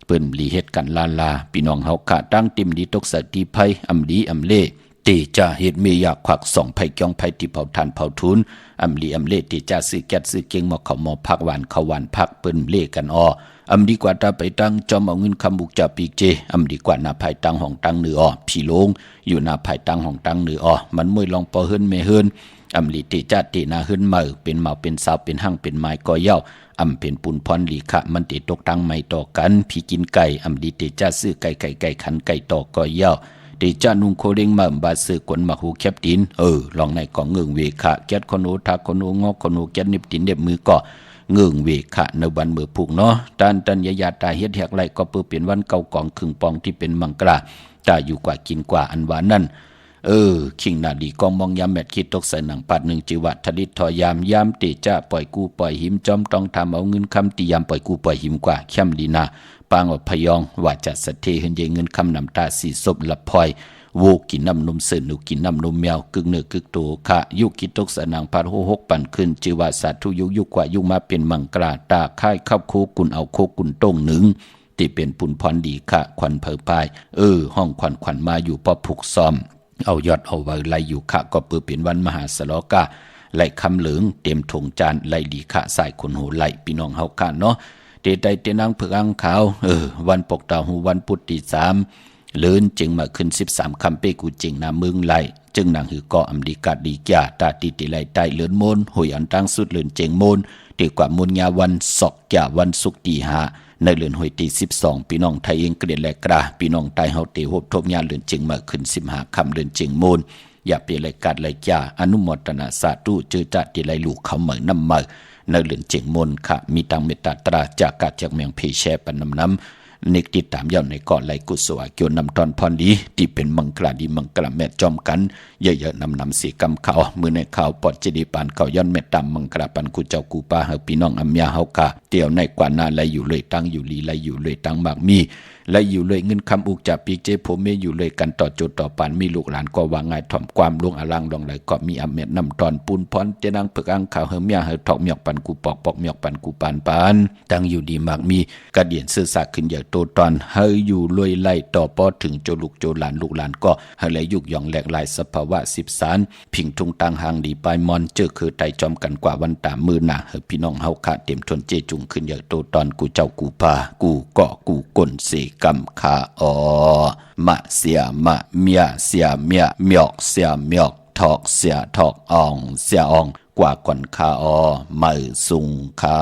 เปิ้นลีเฮ็ดกันลาพี่น้องเฮาขะตั้งติมดีตกสติภัยอำดีอำเล่ตีจะเฮ็ดเมียากควัก2ไผจองไผที่เผาทานเผาทุนอำลีอำเล่ตีจะซื้อแก๊สซื้อเก่งหมอเขาหมอพักหวานเขาหวานพักเปิ้นเล่กันอำดีกว่าตาไปตั้งจอมเอาเงินคำบุกจะปีกเจอำดีกว่าหน้าภายตั้งห้องตั้งเหนือพี่ลงอยู่หน้าภายตั้งห้องตั้งเหนือมันมวยลองปอเฮิรนเมเฮิรนอำลีติจะตินาเฮิรนเมอเป็นเมาเป็นสาวเป็นหั่งเป็นไม้ก่อเย้าอำเป็นปุนพรลีขะมันติตกตังไม่ต่อกันพี่กินไก่อำดีติจะซื้อไก่ขันไก่ต่อก่อเย้าติจะนุ่งโคเด้งมาบาซื้อกวนมาหูแคบดินลองในกองเงืองเวขะแก๊สคนโอทักคนโองอกคนโอแก๊สนิบตินเด็บมือก่อเงืองเวขะในวันมือผูกเนาะตันยาตาเฮ็ดแหกไหลก็เปื้อเปลี่ยนวันเก่ากองครึ่งปองที่เป็นมังกราตาอยู่กว่ากินกว่าอันหวานนั่นขิงนาดีกองมองยามแมดคิดตกใส่หนังปัด1จิวัดทดิตทอยามเตจะปล่อยกูปล่อยหิมจอมต้องทำเอาเงินคำตียามปล่อยกูปล่อยหิมกว่าเข้มลีนาปางอพยองว่าจะสะเทเห็นเยเงินคำนำตาสีศพละพลอยโวกินน้ำนมเสือหนูกินน้ำนมแมวกึ่งเนื้อกึ่งโตค่ะยุคิดตกสนางพัด6ปั่นขึ้นจิวาสาธุยุกว่ายุมาเป็นมังกราตาค่ายเข้าโคกุนเอาโคกุนต้งหนึ่งที่เป็นปุนพรดีค่ะควันเผอพายห้องควันมาอยู่ปอผูกซ้อมเอายอดเอาไว้ไล่อยู่ค่ะก็เปื้อเป็นวันมหาสลอกาไล่คำเหลืองเต็มถงจานไล่ดีค่ะสายคนหูไล่พี่น้องเฮาค่ะเนาะเตใดเตนางเผือกอังขาววันปกตาหูวันพุธที่3เลื่นจึงมาขึ้น13คำเปกูจึงนาเมืองไหลจึงนางหือก่ออำดีกาดีกาตาติไหลใต้เลื่อนโมนหอยอันตั้งสุดเลื่อนเจงโมนตีกว่ามูลยาวันศอกยาวันสุกตีหาในเลื่อนหอยตี12พี่น้องไทยเองเกลียดแลกราพี่น้องไทยเฮาเตหบทบยาเลื่อนจึงมาขึ้น15คำเลื่อนเจงโมนอย่าเปลี่ยนรายการรายจ่าอนุโมทนาสาธุเจอจัดติไหลลูกเขาเหมือนน้ำเมื่อในเลื่อนเจงโมนค่ะมีตังเมตตาตราจากกาจากเมืองเพแชปันน้ำ นิกติดตามยาวในก่อนไหลกุศลเกี่ยวนำตอนพรดีที่เป็นมังกรดีมังกรแม่จอมกันเยอะๆนำสีกำเขามือในข่าวปอดเจดีปานเขาย้อนแม่ตามมังกรปันกูเจ้ากูป้าเฮาพี่น้องอัมยาเฮากะเตียวในกว่านาไหลอยู่เลยตั้งอยู่ลีไหลอยู่เลยตั้งมากมีไหลอยู่เลยเงินคำอุกจากปีเจผมเมอยู่เลยกันต่อโจต่อปานมีลูกหลานก็วางง่ายถ่อมความลงอลังลงไหลก็มีอเมตนำตอนปูนพรเจนังเพิกอังข่าวเฮเมียเฮถอกเมียกปันกูปอกเมียกปันกูปานตั้งอยู่ดีมากมีกระเดียนซื่อสักขึ้นอย่างโตตอนเฮอยู่รวยไล่ต่อปอถึงโจลูกโจหลานลูกหลานก็เฮไหลยุกย่องแหลกลายสภาวะ10 สารพิงทุงตังหางดีปลายมอนเจอคือไตจอมกันกว่าวันตามมือหน้าเฮพี่น้องเฮาคะเต็มทนเจจุงขึ้นอย่างโตตอนกูเจ้ากูพากูเกาะกูกลเสกำคาอมะเสียมะเมียเสียเมียเมียกเสียเมียกทอกเสียทอกอ่องเสียอ่องกว่าก่อนคาอมือสุงคา